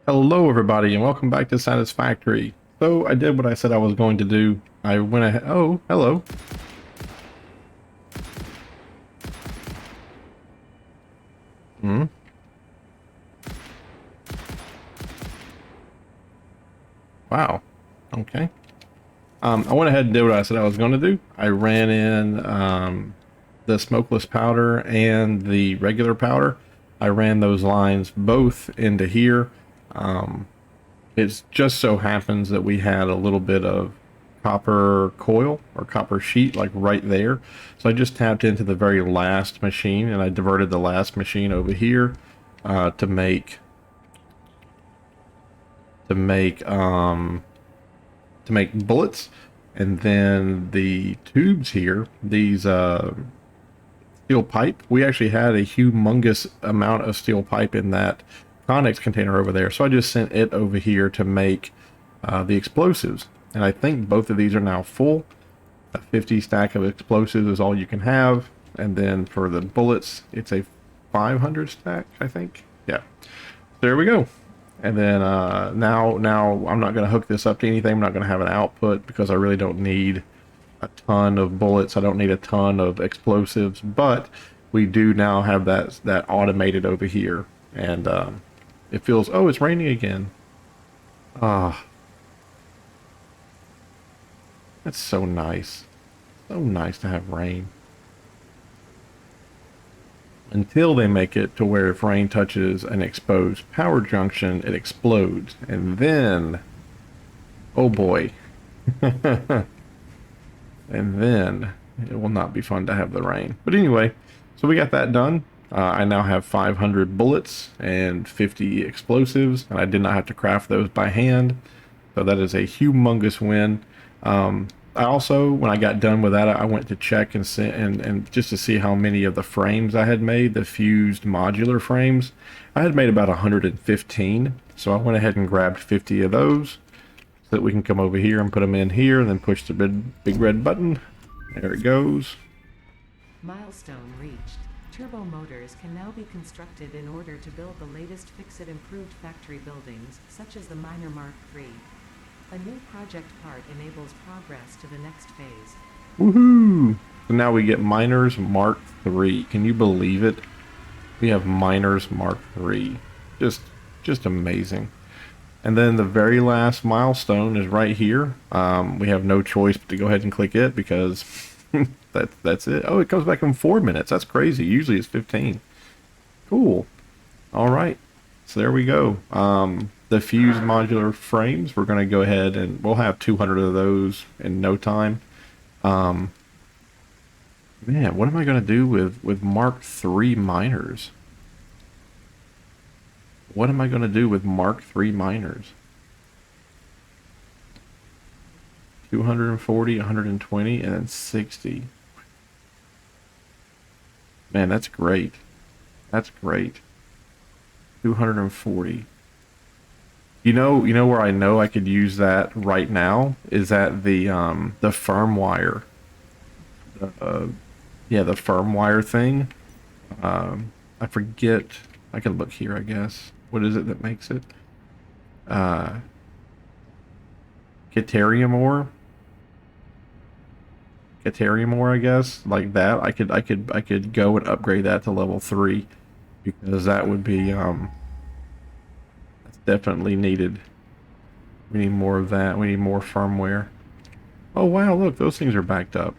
Hello, everybody, and welcome back to Satisfactory. So I did what I said I was going to do. I went ahead. Oh, hello. Hmm. Wow. Okay. I went ahead and did what I said I was going to do. I ran in the smokeless powder and the regular powder. I ran those lines both into here. Um, It just so happens that we had a little bit of copper coil or copper sheet like right there. So I just tapped into the very last machine and I diverted the last machine over here to to make um, make bullets. And then the tubes here, these steel pipe, we actually had a humongous amount of steel pipe in that Connex container over there. So I just sent it over here to make the explosives. And I think both of these are now full. A 50 stack of explosives is all you can have. And then for the bullets, it's a 500 stack, I think. Yeah. There we go. And then now I'm not going to hook this up to anything. I'm not going to have an output because I really don't need a ton of bullets. I don't need a ton of explosives, but we do now have that automated over here. And it feels, oh, it's raining again. Ah, that's so nice. So nice to have rain. Until they make it to where if rain touches an exposed power junction, it explodes. And then, oh boy. And then it will not be fun to have the rain. But anyway, so we got that done. I now have 500 bullets and 50 explosives, and I did not have to craft those by hand. So that is a humongous win. I also, when I got done with that, I went to check and just to see how many of the frames I had made, the fused modular frames. I had made about 115, so I went ahead and grabbed 50 of those so that we can come over here and put them in here and then push the big red button. There it goes. Milestone reached. Turbo motors can now be constructed in order to build the latest Fix-It improved factory buildings, such as the Miner Mark III. A new project part enables progress to the next phase. Woohoo! So now we get Miners Mark III. Can you believe it? We have Miners Mark III. Just amazing. And then the very last milestone is right here. We have no choice but to go ahead and click it because that's it. Oh, it comes back in 4 minutes. That's crazy. Usually it's 15. Cool. All right. So there we go. The fused modular frames, we're going to go ahead and we'll have 200 of those in no time. Um, Man, what am I going to do with Mark III miners? What am I going to do with Mark III miners? 240, 120, and then 60. Man, that's great. That's great. 240. You know where I know I could use that right now is at the firmwire. Uh, yeah, the firmwire thing. I forget. I can look here, I guess. What is it that makes it? Uh, Caterium ore. Caterium ore, I guess. Like that. I could go and upgrade that to level 3 because that would be that's definitely needed. We need more of that. We need more firmware. Oh wow, look, those things are backed up.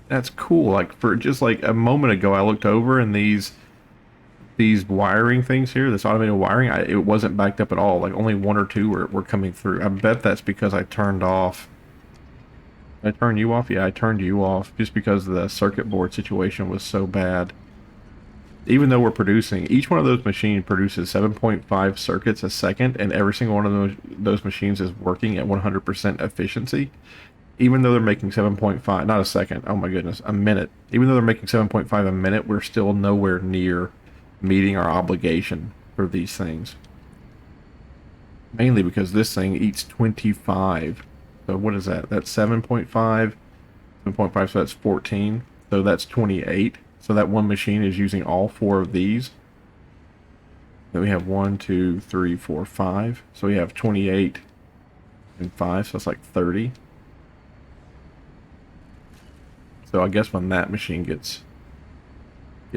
That's cool. Like for just like a moment ago, I looked over and these wiring things here, this automated wiring, it wasn't backed up at all. Like only one or two were coming through. I bet that's because I turned off. Did I turn you off? Yeah, I turned you off just because the circuit board situation was so bad. Even though we're producing, each one of those machines produces 7.5 circuits a second, and every single one of those machines is working at 100% efficiency. Even though they're making 7.5, not a second, oh my goodness, a minute. Even though they're making 7.5 a minute, we're still nowhere near meeting our obligation for these things. Mainly because this thing eats 25. So what is that? That's 7.5, 7.5, so that's 14. So that's 28. So that one machine is using all four of these. Then we have 1, 2, 3, 4, 5. So we have 28 and 5, so it's like 30. So I guess when that machine gets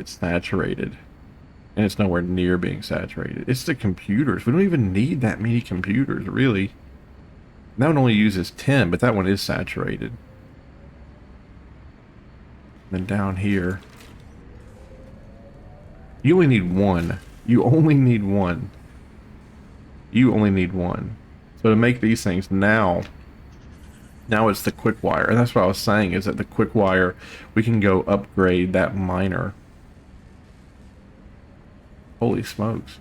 saturated, and it's nowhere near being saturated. It's the computers. We don't even need that many computers, really. That one only uses 10, but that one is saturated. Then down here, you only need one. You only need one. You only need one. So to make these things now it's the quick wire. And that's what I was saying, is that the quick wire, we can go upgrade that miner. Holy smokes.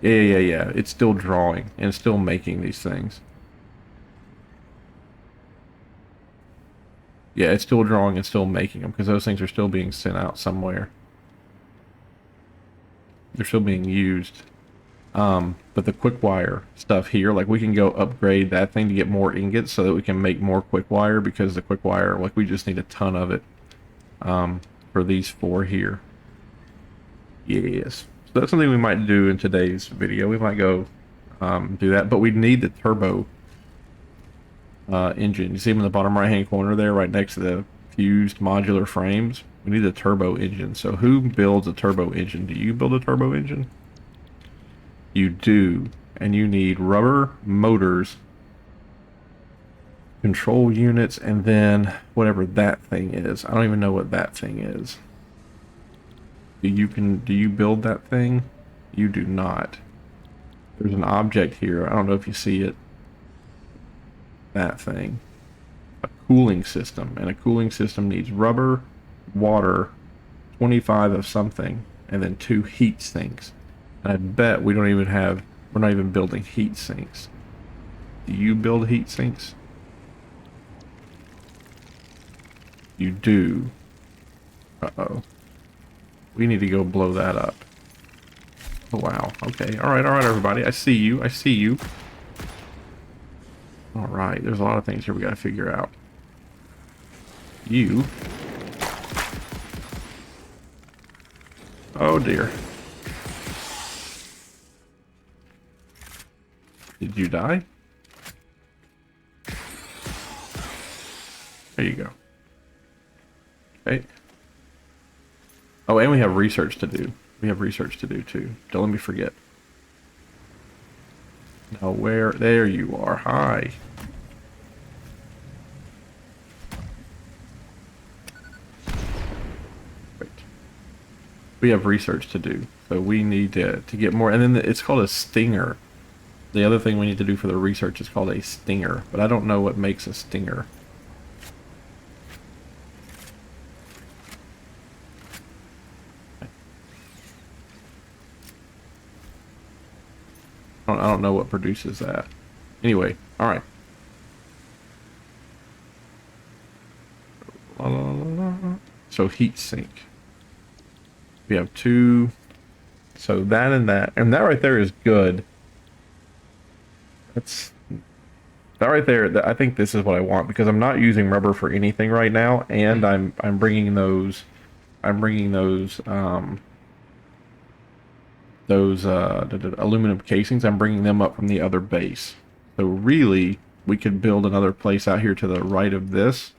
Yeah. It's still drawing and still making these things. Yeah, it's still drawing and still making them because those things are still being sent out somewhere. They're still being used. But the quick wire stuff here, like we can go upgrade that thing to get more ingots so that we can make more quick wire, because the quick wire, like we just need a ton of it for these 4 here. Yes. So that's something we might do in today's video. We might go do that, but we need the turbo engine. You see them in the bottom right hand corner there, right next to the fused modular frames. We need a turbo engine. So who builds a turbo engine? Do you build a turbo engine? You do. And you need rubber motors, control units, and then whatever that thing is. I don't even know what that thing is. Do you build that thing? You do not. There's an object here. I don't know if you see it. That thing. A cooling system. And a cooling system needs rubber, water, 25 of something, and then 2 heat sinks. And I bet we're not even building heat sinks. Do you build heat sinks? You do. Uh-oh. We need to go blow that up. Oh, wow. Okay. All right, everybody. I see you. All right. There's a lot of things here we got to figure out. You. Oh, dear. Did you die? There you go. Okay. Oh, and we have research to do. Too. Don't let me forget. Now where? There you are. Hi. Wait. We have research to do. So we need to get more. And then it's called a stinger. The other thing we need to do for the research is called a stinger. But I don't know what makes a stinger. I don't know what produces that. Anyway, all right. So heat sink. We have 2. So that and that right there is good. That right there. I think this is what I want, because I'm not using rubber for anything right now, and I'm bringing those aluminum casings. I'm bringing them up from the other base. So really, we could build another place out here to the right of this.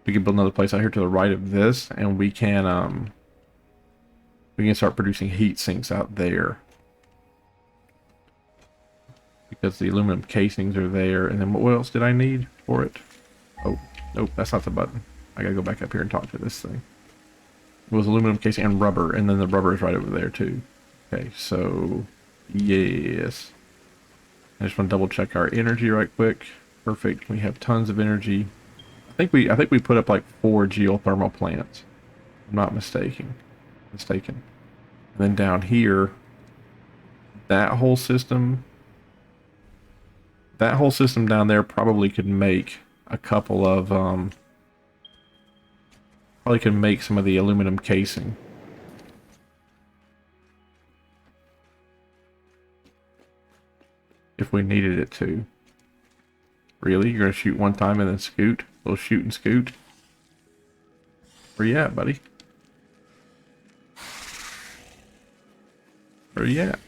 And we can start producing heat sinks out there, because the aluminum casings are there. And then what else did I need for it? Oh, nope, that's not the button. I gotta go back up here and talk to this thing. It was aluminum casing and rubber, and then the rubber is right over there too. Okay, so yes. I just want to double check our energy right quick. Perfect. We have tons of energy. I think we put up like 4 geothermal plants. I'm not mistaken. And then down here, that whole system down there probably could make a couple of probably could make some of the aluminum casing. If we needed it to. Really? You're gonna shoot one time and then scoot? A little shoot and scoot? Where you at, buddy? Where are you at?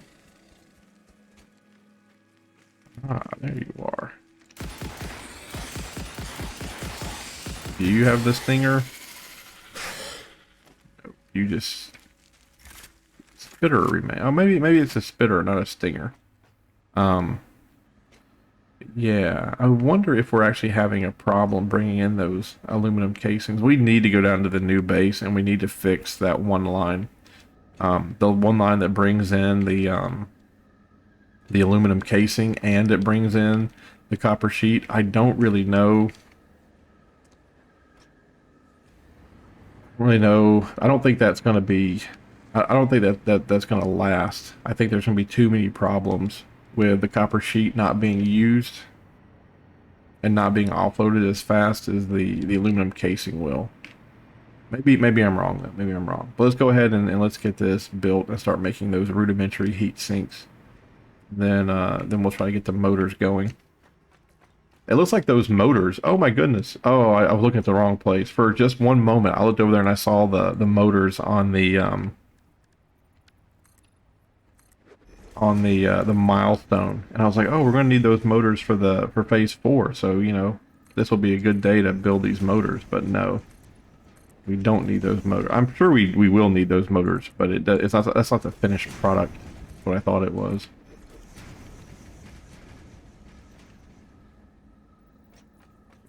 Ah, there you are. Do you have the stinger? No, you just spitter remain. Oh, maybe it's a spitter, not a stinger. Um, yeah, I wonder if we're actually having a problem bringing in those aluminum casings. We need to go down to the new base and we need to fix that one line. The one line that brings in the aluminum casing and it brings in the copper sheet. I don't really know. I don't think that's going to be. I don't think that's going to last. I think there's going to be too many problems with the copper sheet not being used and not being offloaded as fast as the aluminum casing will. Maybe I'm wrong though. Maybe I'm wrong. But let's go ahead and let's get this built and start making those rudimentary heat sinks. Then we'll try to get the motors going. It looks like those motors. Oh my goodness. Oh, I was looking at the wrong place. For just one moment, I looked over there and I saw the motors on the milestone, and I was like, oh, we're going to need those motors for phase 4. So this will be a good day to build these motors. But no, we don't need those motors. I'm sure we will need those motors, but it's not. That's not the finished product. What I thought it was.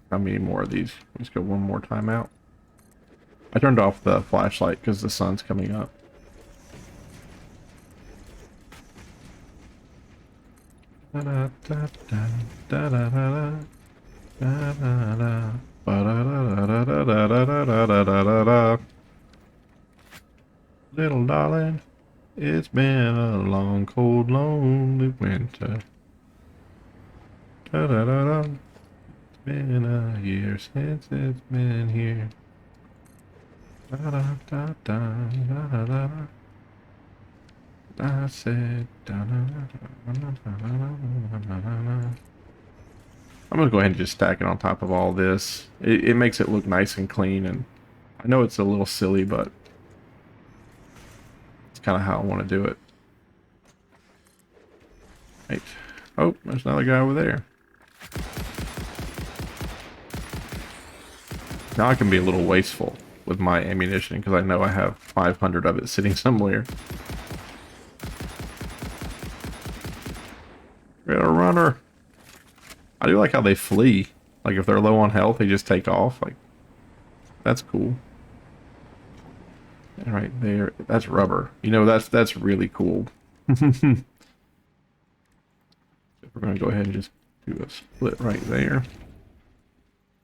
How many more of these? Let's go one more time out. I turned off the flashlight because the sun's coming up. Da da da da da da da da da da da da da da da. Little darling, it's been a long, cold, lonely winter. Da da da da. Been a year since it's been here. Da da da da da da. I said da da da da da da. I'm gonna go ahead and just stack it on top of all this. It makes it look nice and clean, and I know it's a little silly, but it's kind of how I want to do it. Right. Oh, there's another guy over there. Now I can be a little wasteful with my ammunition because I know I have 500 of it sitting somewhere. Get a runner. I do like how they flee. Like if they're low on health, they just take off. Like that's cool. And right there, that's rubber. That's really cool. We're gonna go ahead and just do a split right there.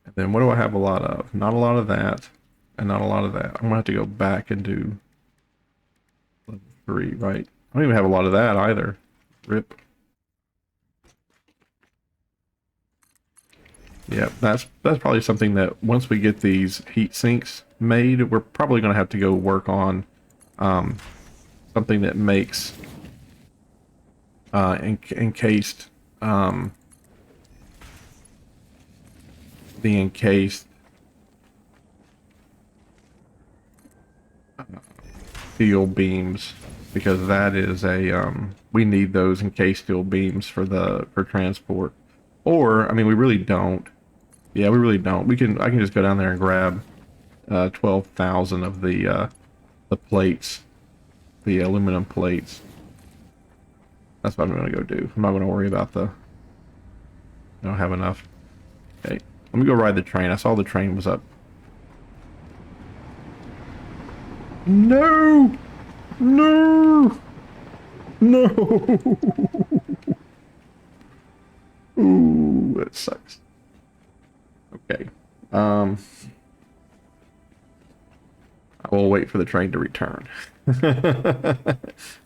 And then what do I have a lot of? Not a lot of that, and not a lot of that. I'm gonna have to go back and do level 3, right? I don't even have a lot of that either. Rip. Yeah, that's probably something that once we get these heat sinks made, we're probably gonna have to go work on something that makes encased the encased steel beams, because that is we need those encased steel beams for transport. Or I mean, we really don't. Yeah, we really don't. I can just go down there and grab 12,000 of the plates, the aluminum plates. That's what I'm gonna go do. I'm not gonna worry about I don't have enough. Okay, let me go ride the train. I saw the train was up. No! No! No! Ooh, that sucks. Okay. I will wait for the train to return. I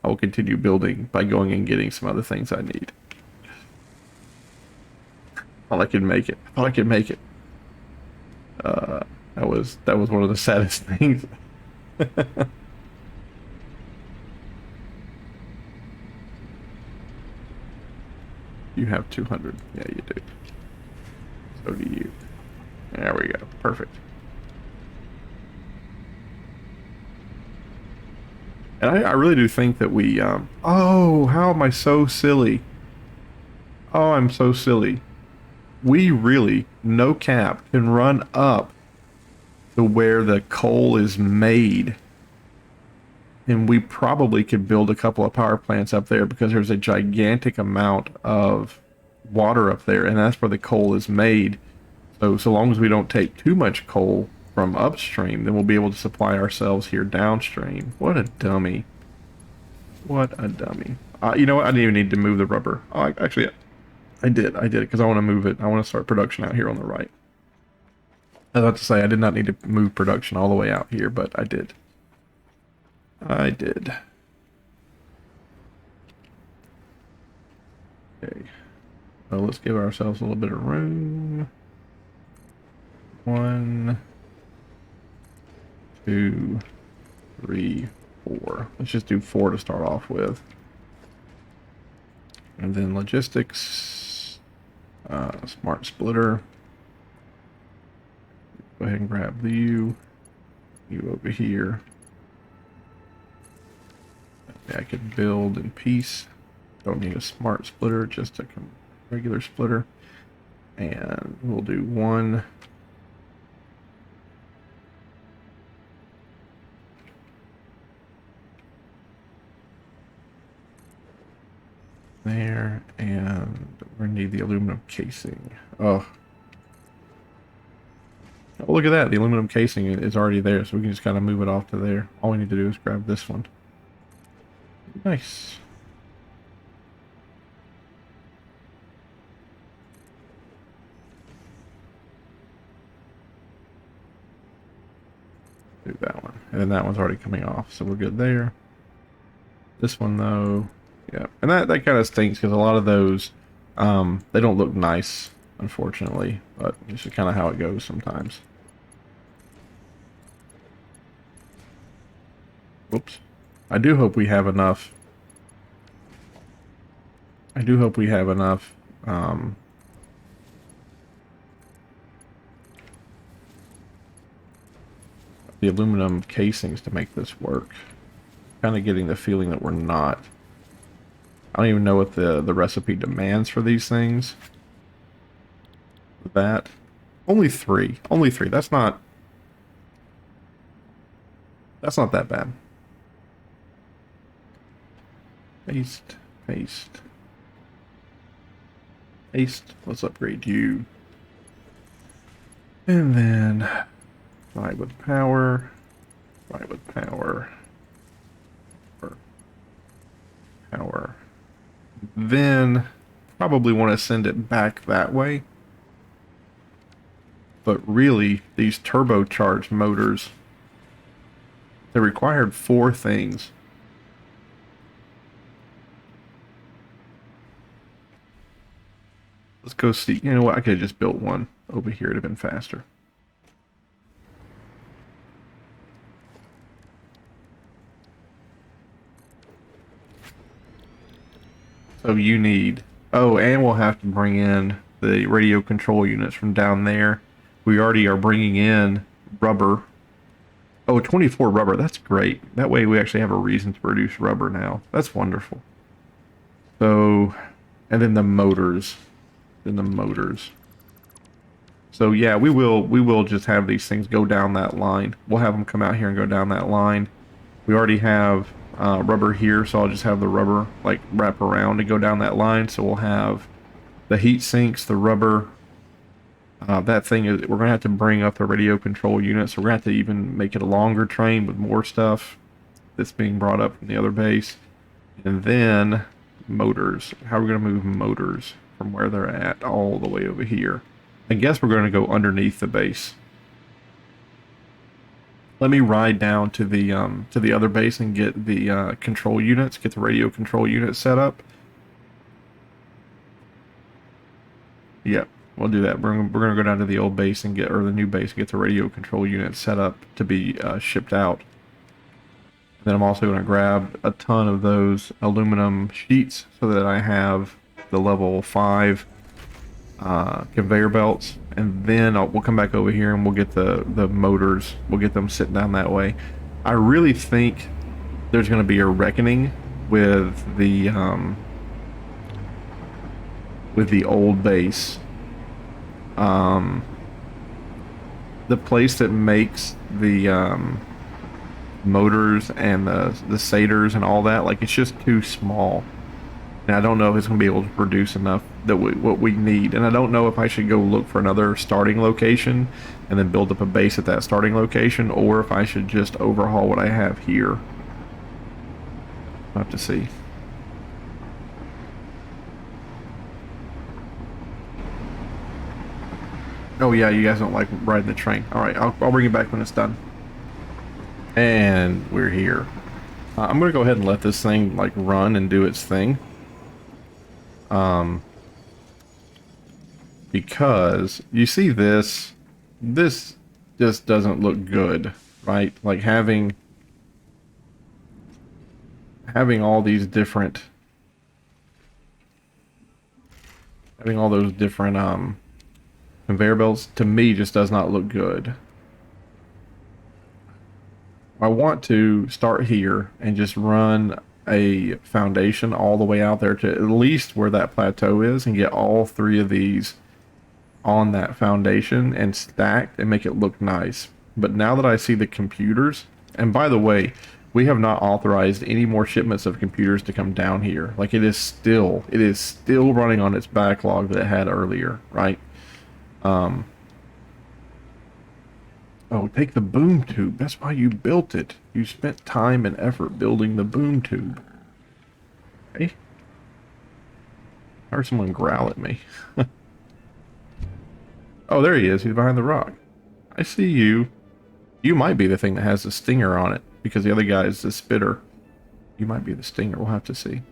will continue building by going and getting some other things I need. Thought I could make it. I thought I could make it. That was one of the saddest things. You have 200. Yeah, you do. So do you. There we go. Perfect. And I really do think that we, oh, how am I so silly? Oh, I'm so silly. We really, no cap, can run up to where the coal is made. And we probably could build a couple of power plants up there because there's a gigantic amount of water up there, and that's where the coal is made. So long as we don't take too much coal from upstream, then we'll be able to supply ourselves here downstream. What a dummy. What a dummy. You know what? I didn't even need to move the rubber. Oh, actually, I did. I did, because I want to move it. I want to start production out here on the right. I was about to say I did not need to move production all the way out here, but I did. I did. Okay. So let's give ourselves a little bit of room. 1, 2, 3, 4. Let's just do 4 to start off with. And then logistics, smart splitter. Go ahead and grab you over here. I could build in peace. Don't need a smart splitter, just a regular splitter. And we'll do 1. There, and we're gonna need the aluminum casing. Oh, look at that. The aluminum casing is already there, so we can just kind of move it off to there. All we need to do is grab this one. Nice. Do that one. And then that one's already coming off, so we're good there. This one, though, yeah. And that kind of stinks, because a lot of those, they don't look nice, unfortunately. But it's just kind of how it goes sometimes. Whoops. I do hope we have enough. I do hope we have enough, the aluminum casings to make this work. Kind of getting the feeling that we're not. I don't even know what the recipe demands for these things. That. Only 3. Only 3. That's not that bad. Paste. Paste. Paste. Let's upgrade you. And then fly with power. Fly with power. Power. Then probably want to send it back that way. But really, these turbocharged motors, they required 4 things. Let's go see. You know what? I could have just built one over here. It'd have been faster. So you need... Oh, and we'll have to bring in the radio control units from down there. We already are bringing in rubber. Oh, 24 rubber. That's great. That way we actually have a reason to produce rubber now. That's wonderful. So, and then the motors. Then the motors. So yeah, we will just have these things go down that line. We'll have them come out here and go down that line. We already have rubber here, so I'll just have the rubber like wrap around and go down that line. So we'll have the heat sinks, the rubber. That thing is, we're gonna have to bring up the radio control unit, so we're gonna have to even make it a longer train with more stuff that's being brought up from the other base. And then motors. How are we gonna move motors from where they're at all the way over here? I guess we're gonna go underneath the base. Let me ride down to the other base and get the control units, get the radio control units set up. Yep, we'll do that. We're gonna go down to the old base and or the new base and get the radio control units set up to be shipped out. And then I'm also gonna grab a ton of those aluminum sheets so that I have the level 5 conveyor belts, and then we'll come back over here and we'll get the motors. We'll get them sitting down that way. I really think there's going to be a reckoning with the old base. Um, the place that makes the motors and the sators and all that, like it's just too small. And I don't know if it's going to be able to produce enough that what we need. And I don't know if I should go look for another starting location and then build up a base at that starting location, or if I should just overhaul what I have here. I'll have to see. Oh yeah, you guys don't like riding the train. All right, I'll bring you back when it's done. And we're here. I'm gonna go ahead and let this thing like run and do its thing. Because you see this just doesn't look good, right? Like having all these different, having all those different conveyor belts, to me, just does not look good. I want to start here and just run a foundation all the way out there to at least where that plateau is and get all three of these on that foundation and stacked and make it look nice. But now that I see the computers, and by the way, we have not authorized any more shipments of computers to come down here. Like it is still running on its backlog that it had earlier, right? Oh, take the boom tube. That's why you built it. You spent time and effort building the boom tube. Okay. I heard someone growl at me. Oh, there he is. He's behind the rock. I see you. You might be the thing that has the stinger on it, because the other guy is the spitter. You might be the stinger. We'll have to see.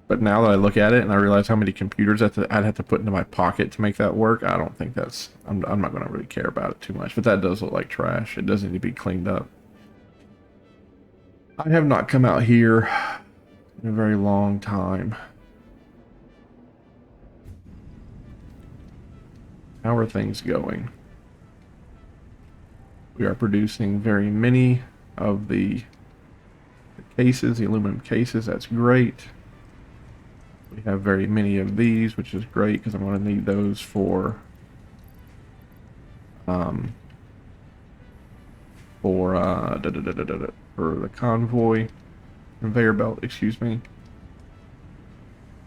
But now that I look at it and I realize how many computers I'd have to put into my pocket to make that work, I don't think that's... I'm not going to really care about it too much. But that does look like trash. It does need to be cleaned up. I have not come out here in a very long time. How are things going? We are producing very many of the cases, the aluminum cases. That's great. We have very many of these, which is great because I'm going to need those for the convoy conveyor belt. Excuse me.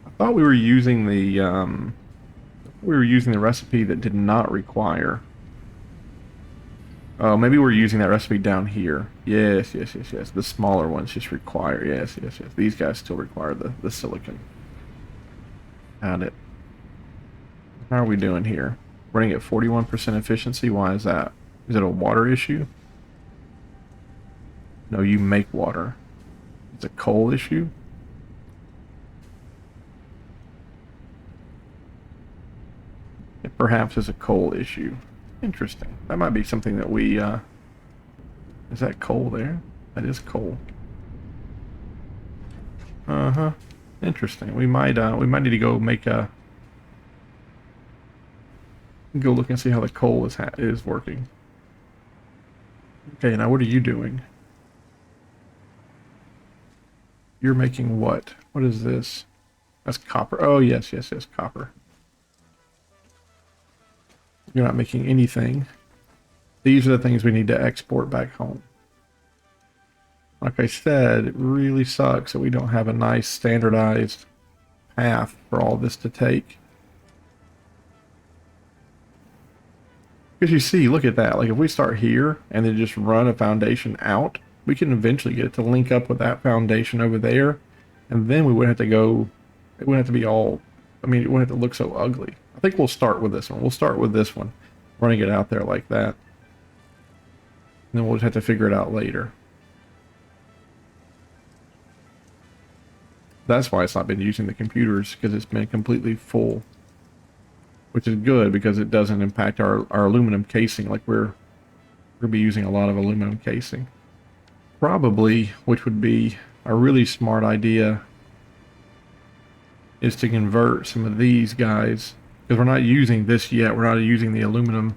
I thought we were using the recipe that did not require. Oh, maybe we're using that recipe down here. Yes. The smaller ones just require. Yes. These guys still require the silicon. Got it. How are we doing here? Running at 41% efficiency. Why is that? Is it a water issue? No, you make water. It's a coal issue. It perhaps is a coal issue. Interesting. That might be something that we, is that coal there? That is coal. Uh-huh. Interesting. We might need to go make a... Go look and see how the coal is working. Okay, now what are you doing? You're making what? What is this? That's copper. Oh, yes, copper. You're not making anything. These are the things we need to export back home. Like I said, it really sucks that we don't have a nice standardized path for all this to take. Because you see, look at that. Like if we start here and then just run a foundation out, we can eventually get it to link up with that foundation over there. And then we wouldn't have to go, it wouldn't have to be all, I mean, it wouldn't have to look so ugly. I think we'll start with this one. We'll start with this one, running it out there like that. And then we'll just have to figure it out later. That's why it's not been using the computers, because it's been completely full. Which is good, because it doesn't impact our aluminum casing. Like we're going to be using a lot of aluminum casing. Probably, which would be a really smart idea, is to convert some of these guys. Because we're not using this yet. We're not using the aluminum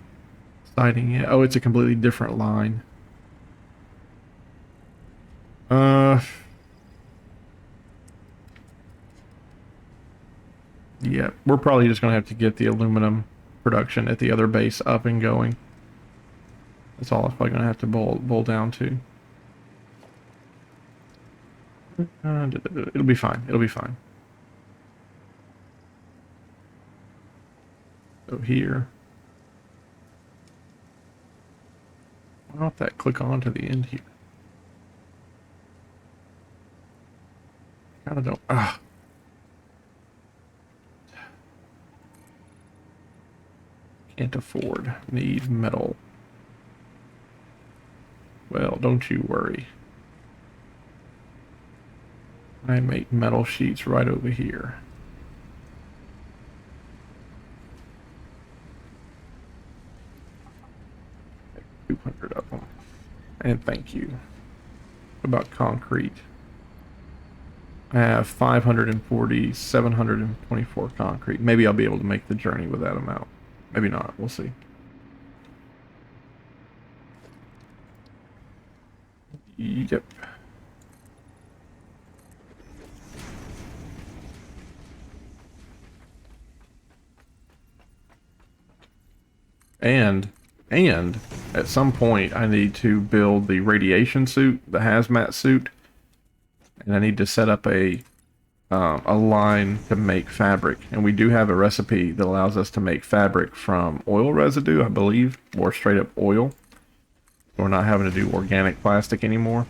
siding yet. Oh, it's a completely different line. Uh, yeah, we're probably just gonna have to get the aluminum production at the other base up and going. That's all it's probably gonna have to boil down to. It'll be fine. It'll be fine. So here. Why don't that click on to the end here? Kinda don't. Ah. Can't afford. Need metal. Well, don't you worry. I make metal sheets right over here. Make 200 of them. And thank you. What about concrete? I have 540, 724 concrete. Maybe I'll be able to make the journey with that amount. Maybe not. We'll see. Yep. And at some point I need to build the radiation suit, the hazmat suit, and I need to set up a line to make fabric. And we do have a recipe that allows us to make fabric from oil residue, I believe, or straight up oil. We're not having to do organic plastic anymore.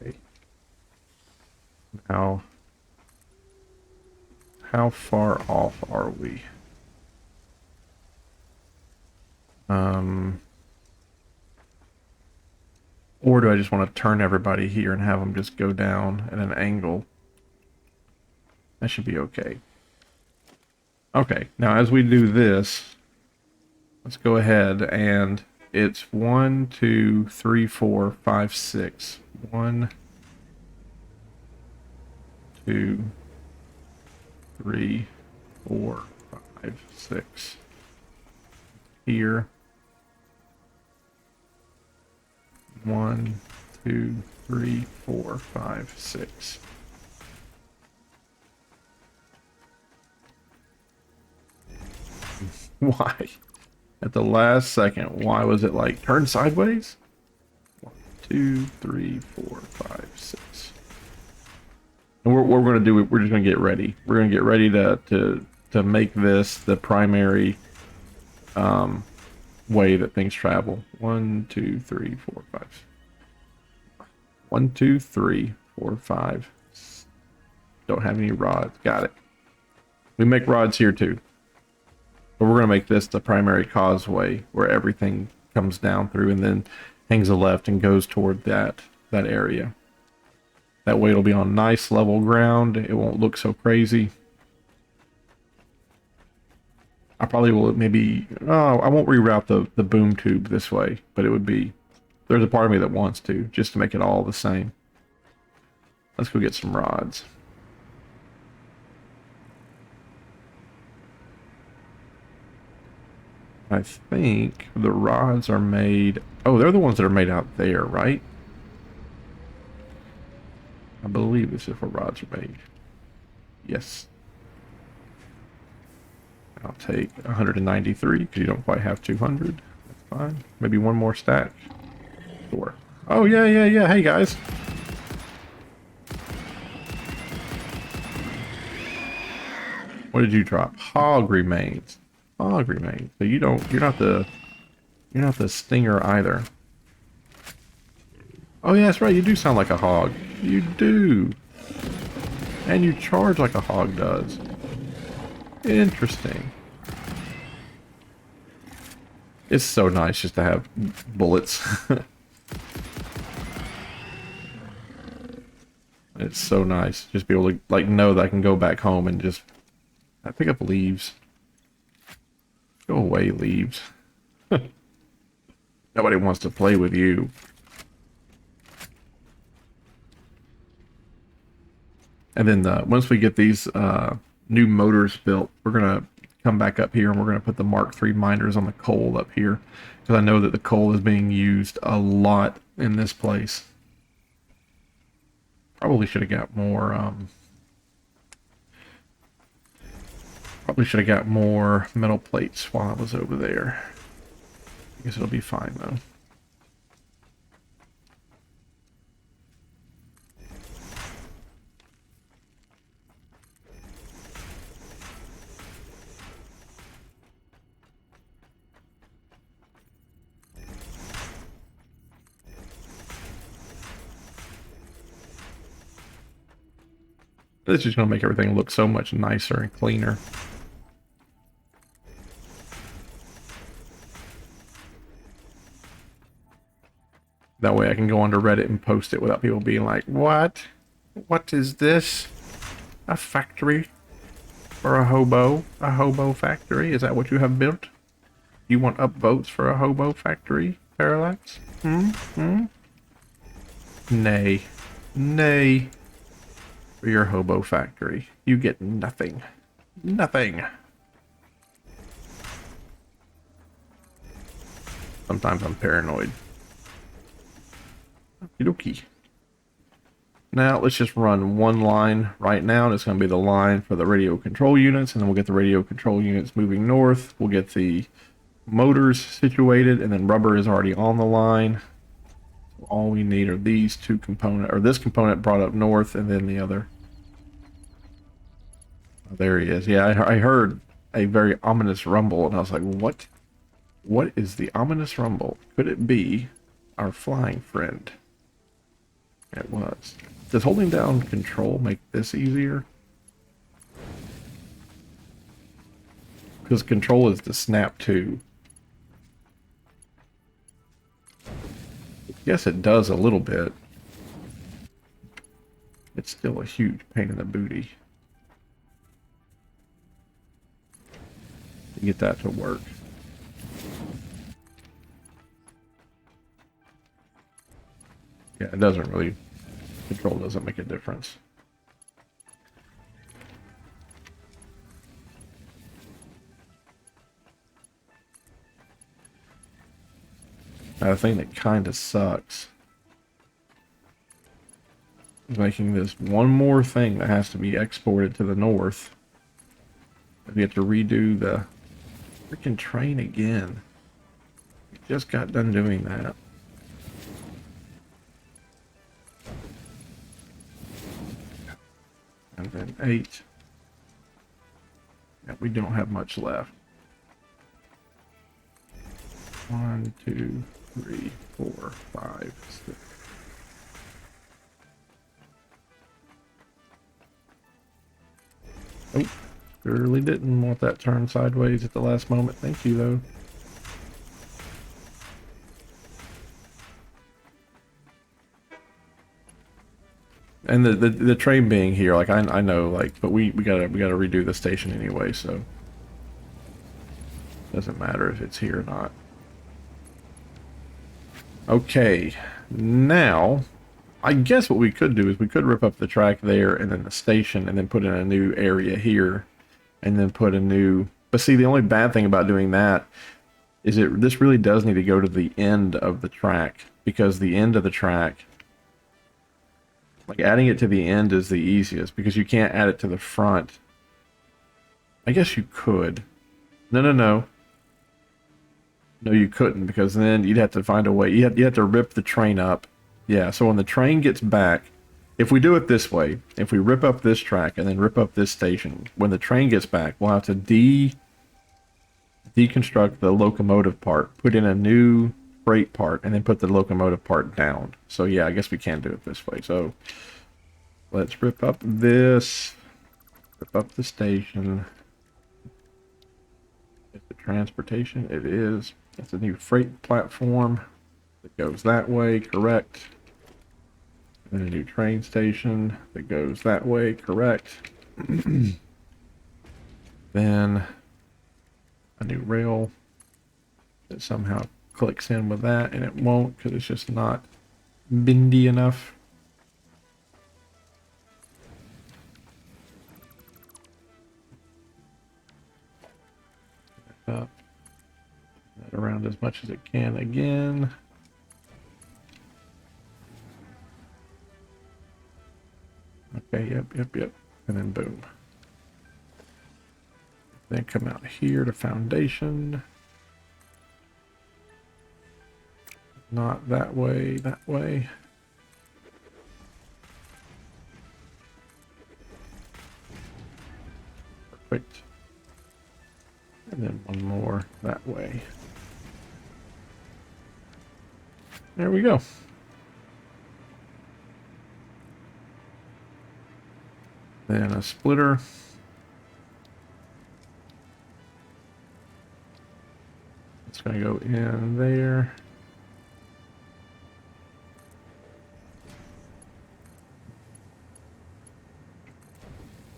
Okay. Now, how far off are we? Or do I just want to turn everybody here and have them just go down at an angle? That should be okay. Okay, now as we do this, let's go ahead and it's 1, 2, 3, 4, 5, 6. 1, 2, 3, 4, 5, 6. Here. 1, 2, 3, 4, 5, 6. Why? At the last second, why was it like turn sideways? 1, 2, 3, 4, 5, 6. And we're gonna do it. We're just gonna get ready. We're gonna get ready to make this the primary way that things travel. 1, 2, 3, 4, 5. 1, 2, 3, 4, 5. Don't have any rods. Got it. We make rods here too. But we're going to make this the primary causeway where everything comes down through and then hangs a left and goes toward that area. That way it'll be on nice level ground. It won't look so crazy. I probably will maybe... Oh, I won't reroute the boom tube this way, but it would be... There's a part of me that wants to, just to make it all the same. Let's go get some rods. I think the rods are made... Oh, they're the ones that are made out there, right? I believe this is where rods are made. Yes. I'll take 193 because you don't quite have 200. That's fine. Maybe one more stack. Sure. Oh, yeah. Hey, guys. What did you drop? Hog remains. Hog remains. So you're not the stinger either. Oh yeah, that's right, you do sound like a hog. You do. And you charge like a hog does. Interesting. It's so nice just to have bullets. It's so nice. Just be able to like know that I can go back home and just pick up leaves. Go away, leaves. Nobody wants to play with you. And then once we get these new motors built, we're gonna come back up here and we're gonna put the Mark III miners on the coal up here, because I know that the coal is being used a lot in this place. Probably should have got more. Probably should have got more metal plates while I was over there. I guess it'll be fine though. It's just going to make everything look so much nicer and cleaner. That way I can go onto Reddit and post it without people being like, what? What is this? A factory for a hobo? A hobo factory? Is that what you have built? You want upvotes for a hobo factory, Parallax? Nay. Nay. For your hobo factory. You get nothing. Nothing. Sometimes I'm paranoid. Okie dokie. Now let's just run one line right now, and it's going to be the line for the radio control units, and then we'll get the radio control units moving north. We'll get the motors situated, and then rubber is already on the line. So all we need are these two components, or this component brought up north, and then the other. Oh, there he is. Yeah, I heard a very ominous rumble, and I was like, what? What is the ominous rumble? Could it be our flying friend? It was. Does holding down control make this easier? Because control is the snap to. Yes, it does a little bit. It's still a huge pain in the booty to get that to work. Yeah, it doesn't really. Control doesn't make a difference. Now, the thing that kind of sucks is making this one more thing that has to be exported to the north. We have to redo the freaking train again. We just got done doing that. And then 8. Yeah, we don't have much left. 1, 2, 3, 4, 5, 6. Oh, surely didn't want that turn sideways at the last moment. Thank you, though. And the train being here, like I know, like, but we gotta redo the station anyway, so doesn't matter if it's here or not. Okay, now I guess what we could do is we could rip up the track there and then the station and then put in a new area here and then put a new. But see, the only bad thing about doing that is this really does need to go to the end of the track, because the end of the track. Like, adding it to the end is the easiest, because you can't add it to the front. I guess you could. No, you couldn't, because then you'd have to find a way. You have to rip the train up. Yeah, so when the train gets back, if we do it this way, if we rip up this track and then rip up this station, when the train gets back, we'll have to deconstruct the locomotive part, put in a new freight part, and then put the locomotive part down. So yeah, I guess we can do it this way. So let's rip up this, rip up the station. Is it transportation? It is. It's a new freight platform that goes that way, correct. And a new train station that goes that way, correct. Then a new rail that somehow clicks in with that, and it won't because it's just not bendy enough. up. That around as much as it can again. Okay, yep. And then boom. Then come out here to foundation. Not that way, that way. Perfect. And then one more that way. There we go. Then a splitter. It's going to go in there.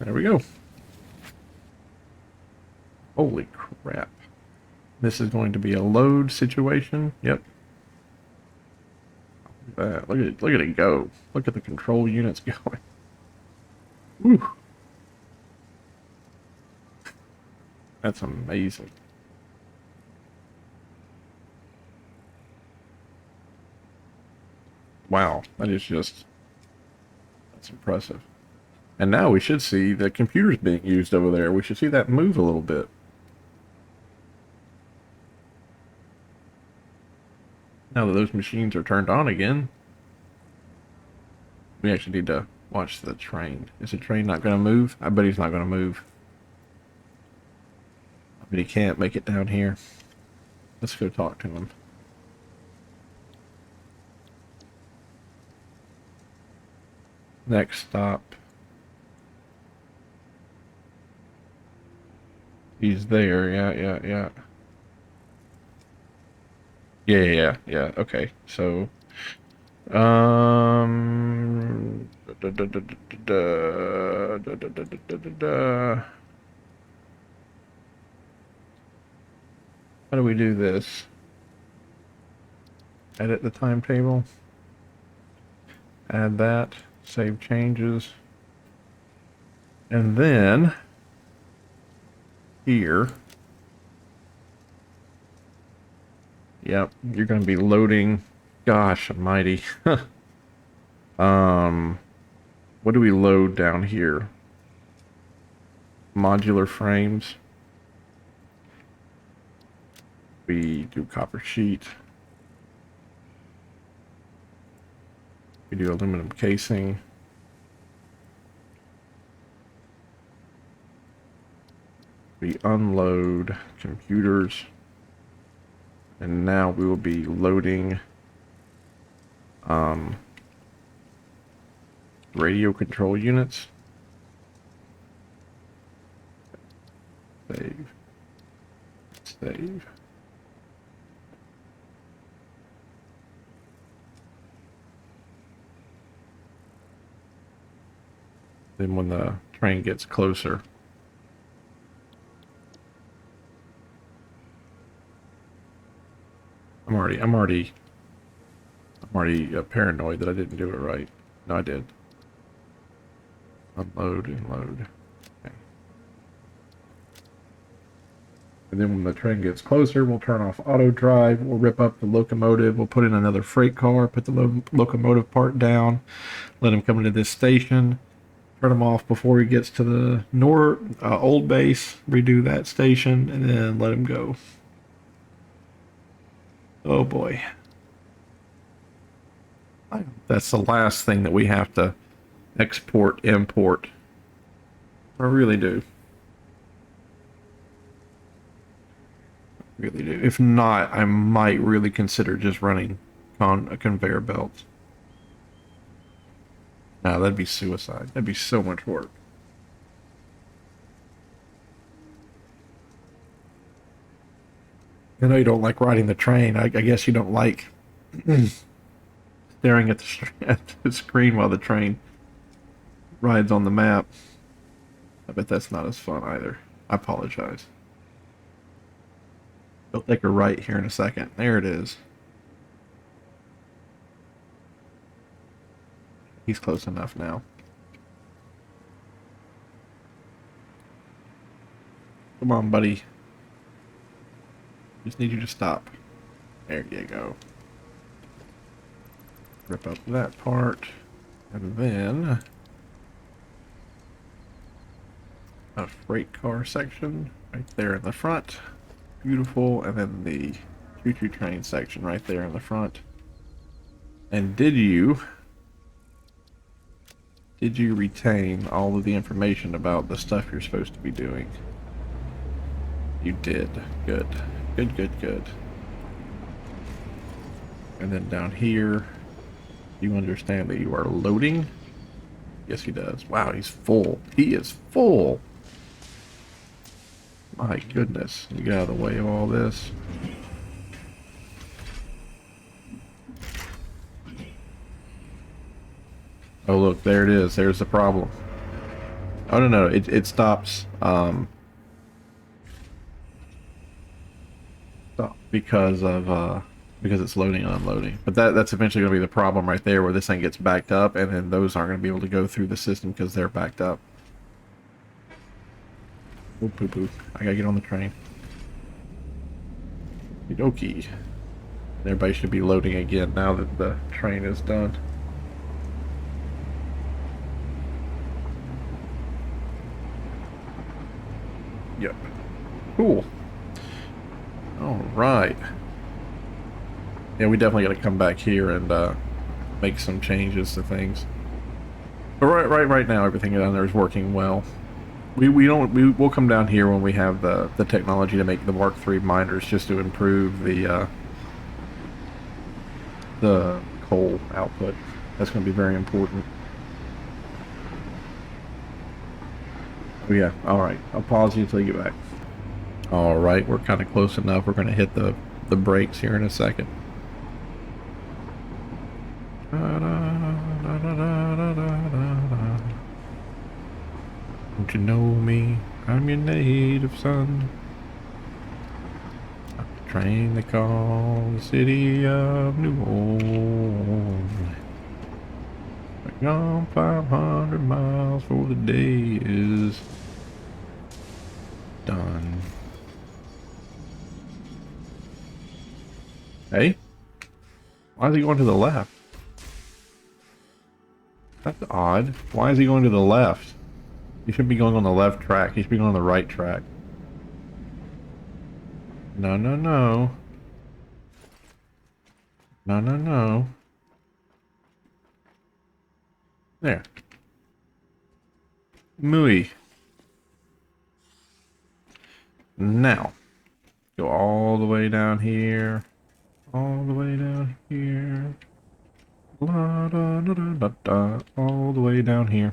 There we go. Holy crap. This is going to be a load situation. Yep. Look at it go. Look at the control units going. Woo. That's amazing. Wow, that's impressive. And now we should see the computers being used over there. We should see that move a little bit. Now that those machines are turned on again, we actually need to watch the train. Is the train not going to move? I bet he's not going to move. I bet he can't make it down here. Let's go talk to him. Next stop. He's there. Yeah. Yeah. Okay. So, um, how do we do this? Edit the timetable. Add that. Save changes. And then here, yep, you're going to be loading. Gosh almighty. What do we load down here? Modular frames. We do copper sheet. We do aluminum casing. We unload computers. And now we will be loading radio control units. Save. Then when the train gets closer, I'm already paranoid that I didn't do it right. No, I did. Unload and load. Okay. And then when the train gets closer, we'll turn off auto drive. We'll rip up the locomotive. We'll put in another freight car, put the locomotive part down, let him come into this station, turn him off before he gets to the old base, redo that station, and then let him go. Oh boy. That's the last thing that we have to export, import. I really do. Really do. If not, I might really consider just running on a conveyor belt. No, that'd be suicide. That'd be so much work. I know you don't like riding the train. I guess you don't like staring at the screen while the train rides on the map. I bet that's not as fun either. I apologize. He'll take a right here in a second. There it is. He's close enough now. Come on, buddy. Just need you to stop. There you go. Rip up that part. And then a freight car section right there in the front. Beautiful. And then the choo-choo train section right there in the front. And did you retain all of the information about the stuff you're supposed to be doing? You did. Good. Good, good, good. And then down here, you understand that you are loading? Yes, he does. Wow, he's full. He is full. My goodness. You get out of the way of all this. Oh, look, there it is. There's the problem. Oh, no, no, it stops, because of, because it's loading and unloading. But that's eventually going to be the problem right there, where this thing gets backed up, and then those aren't going to be able to go through the system because they're backed up. Oh, poo-poo. I gotta get on the train. Okie. Everybody should be loading again now that the train is done. Yep. Cool. Alright. Yeah, we definitely gotta come back here and make some changes to things. But right now everything down there is working well. We'll come down here when we have the technology to make the Mark III miners, just to improve the coal output. That's going to be very important. Oh yeah, alright. I'll pause you until you get back. Alright, we're kind of close enough. We're going to hit the brakes here in a second. Don't you know me? I'm your native son. A train they call the city of New Orleans. I've gone 500 miles for the day is done. Hey? Why is he going to the left? That's odd. Why is he going to the left? He should be going on the left track. He should be going on the right track. No, no, no. No, no, no. There. Mooey. Now, go all the way down here. All the way down here. La, da, da, da, da, da, all the way down here.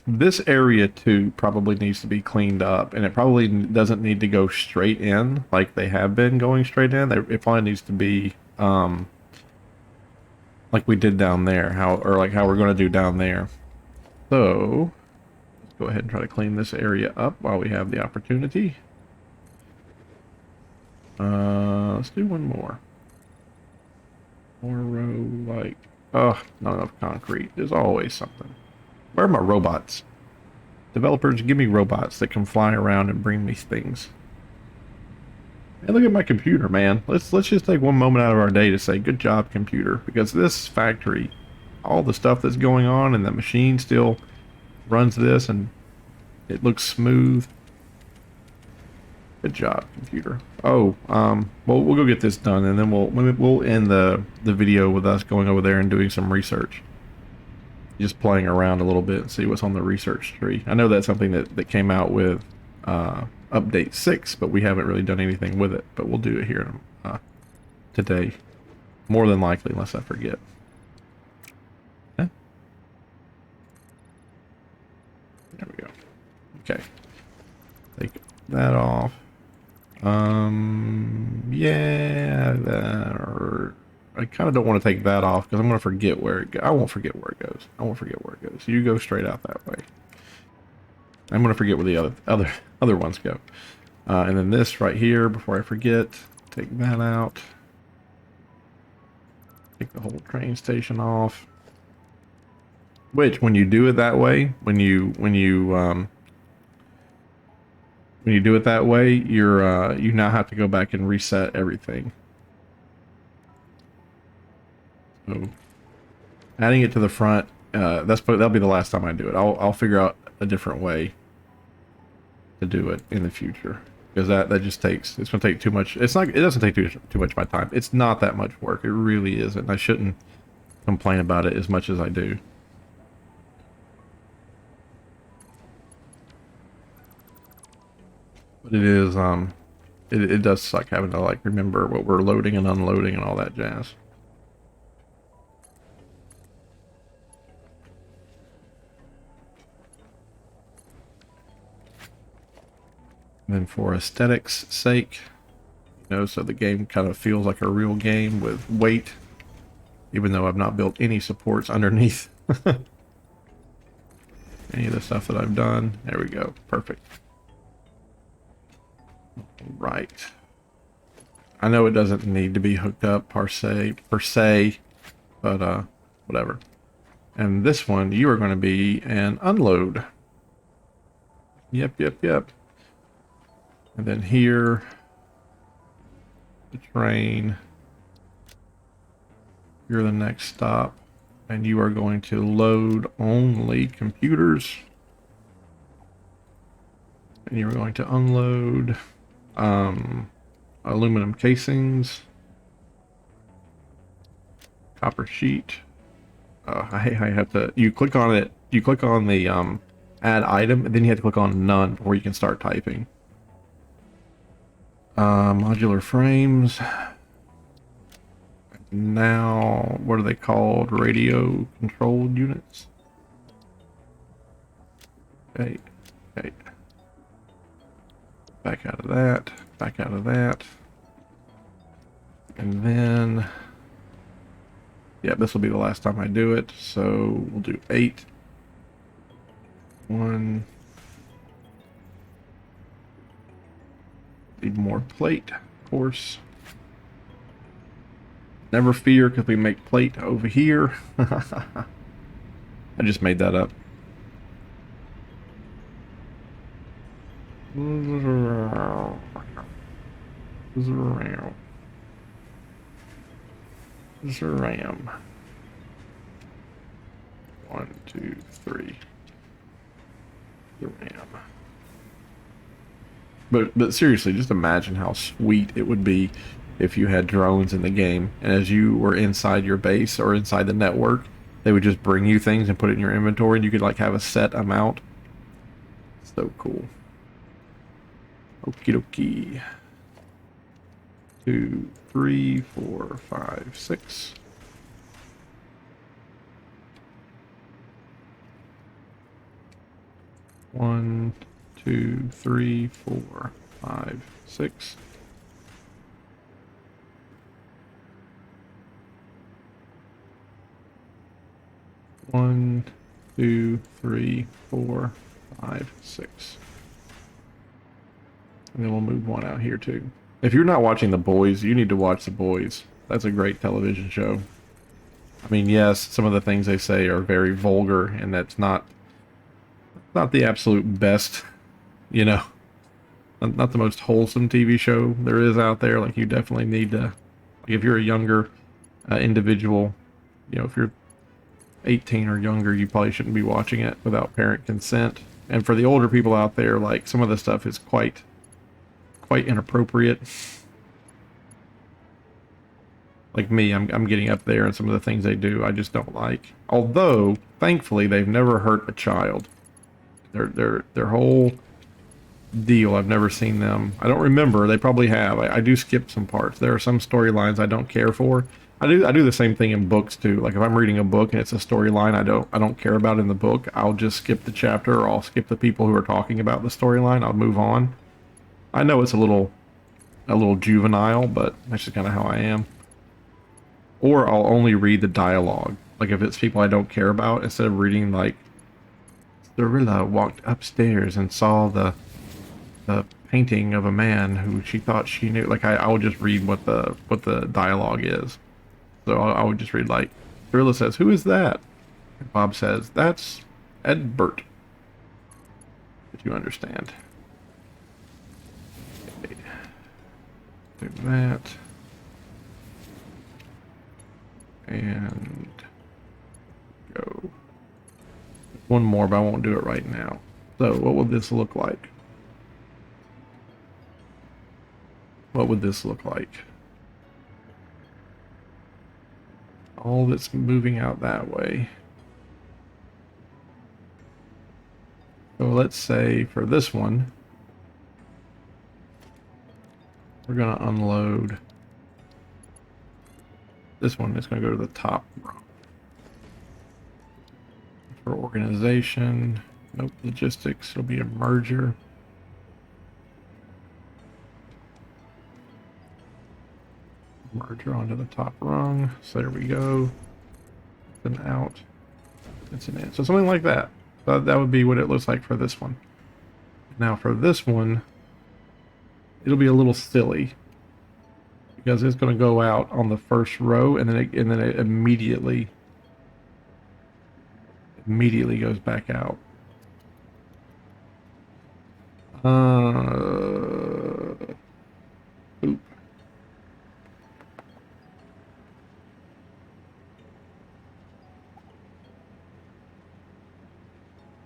This area too probably needs to be cleaned up, and it probably doesn't need to go straight in like they have been going straight in. It probably needs to be, like we did down there, like how we're going to do down there. So, let's go ahead and try to clean this area up while we have the opportunity. Let's do one more. More row, like, oh, not enough concrete. There's always something. Where are my robots? Developers, give me robots that can fly around and bring me things. Hey, look at my computer, man. Let's just take one moment out of our day to say, good job, computer. Because this factory, all the stuff that's going on, and the machine still runs this, and it looks smooth. Good job, computer. Oh, well, we'll go get this done, and then we'll end the video with us going over there and doing some research. Just playing around a little bit and see what's on the research tree. I know that's something that came out with update 6, but we haven't really done anything with it. But we'll do it here today, more than likely, unless I forget. Huh? There we go. Okay, take that off. Yeah, I kind of don't want to take that off because I'm going to forget where it goes. I won't forget where it goes. I won't forget where it goes. You go straight out that way. I'm going to forget where the other ones go. And then this right here, before I forget, take that out. Take the whole train station off. Which, when you do it that way, when you When you do it that way, you now have to go back and reset everything. So adding it to the front, that'll be the last time I do it. I'll figure out a different way to do it in the future, because that just takes, it's gonna take too much. It's not, it doesn't take too much of my time. It's not that much work. It really isn't. I shouldn't complain about it as much as I do. But it is it does suck having to like remember what we're loading and unloading and all that jazz. And then for aesthetics sake, you know, so the game kind of feels like a real game with weight, even though I've not built any supports underneath any of the stuff that I've done. There we go. Perfect. Right. I know it doesn't need to be hooked up per se, but whatever. And this one, you are going to be an unload. Yep. And then here, the train. You're the next stop, and you are going to load only computers. And you're going to unload aluminum casings, copper sheet. I have to, you click on it, you click on the add item, and then you have to click on none before you can start typing. Modular frames. Now, what are they called? Radio controlled units. Okay. Back out of that. Back out of that. And then, yeah, this will be the last time I do it. So we'll do 8. 1. Need more plate, of course. Never fear, because we make plate over here. I just made that up. Ram. 1, 2, 3. The Ram. But seriously, just imagine how sweet it would be if you had drones in the game, and as you were inside your base or inside the network, they would just bring you things and put it in your inventory, and you could like have a set amount. So cool. Okie dokie. 2, 3, 4, 5, 6. One, 2, 3, 4, 5, 6. One, 2, 3, 4, 5, 6. And then we'll move one out here too. If you're not watching The Boys, you need to watch The Boys. That's a great television show. I mean, yes, some of the things they say are very vulgar, and that's not the absolute best, you know, not the most wholesome TV show there is out there. Like, you definitely need to, like, if you're a younger individual, you know, if you're 18 or younger, you probably shouldn't be watching it without parent consent. And for the older people out there, like, some of the stuff is quite inappropriate. Like me, I'm getting up there, and some of the things they do, I just don't like. Although, thankfully, they've never hurt a child. Their whole deal, I've never seen them. I don't remember. They probably have. I do skip some parts. There are some storylines I don't care for. I do the same thing in books too. Like if I'm reading a book and it's a storyline I don't care about in the book, I'll just skip the chapter, or I'll skip the people who are talking about the storyline. I'll move on. I know it's a little juvenile, but that's just kind of how I am. Or I'll only read the dialogue. Like if it's people I don't care about, instead of reading like Cirilla walked upstairs and saw the painting of a man who she thought she knew. Like I would just read what the dialogue is. So I would just read like, Cirilla says, "Who is that?" And Bob says, "That's Edbert." If you understand. Do that. And go. One more, but I won't do it right now. So what would this look like? What would this look like? All that's moving out that way. So let's say for this one, we're going to unload. This one is going to go to the top row. For organization, nope, logistics, it'll be a merger. Merger onto the top rung. So there we go. It's an out. It's an in. So something like that. That would be what it looks like for this one. Now for this one, it'll be a little silly because it's going to go out on the first row and then it immediately goes back out. Oop.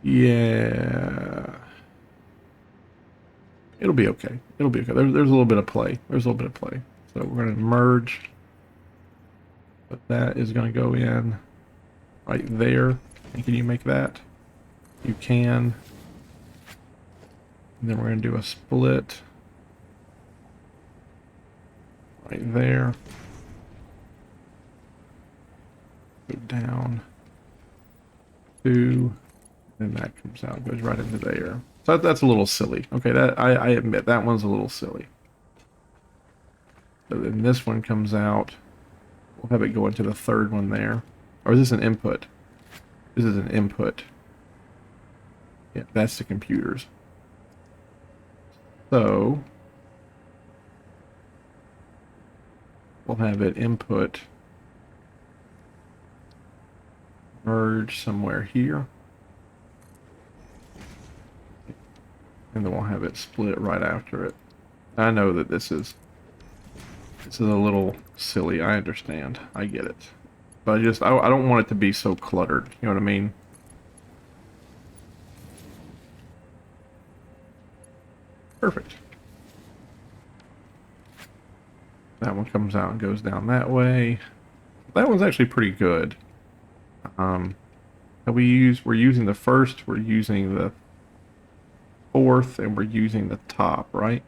Yeah. It'll be okay. It'll be okay. There's a little bit of play. There's a little bit of play. So we're going to merge. But that is going to go in right there. And can you make that? You can. And then we're going to do a split right there. Go down. 2. And that comes out, goes right into there. So that's a little silly. Okay, that I admit that one's a little silly. So then this one comes out. We'll have it go into the third one there. Or is this an input? This is an input. Yeah, that's the computers. So we'll have it input merge somewhere here. And then we'll have it split right after it. I know that this is a little silly. I understand. I get it. But I don't want it to be so cluttered. You know what I mean? Perfect. That one comes out and goes down that way. That one's actually pretty good. We're using the first, we're using the fourth, and we're using the top, right?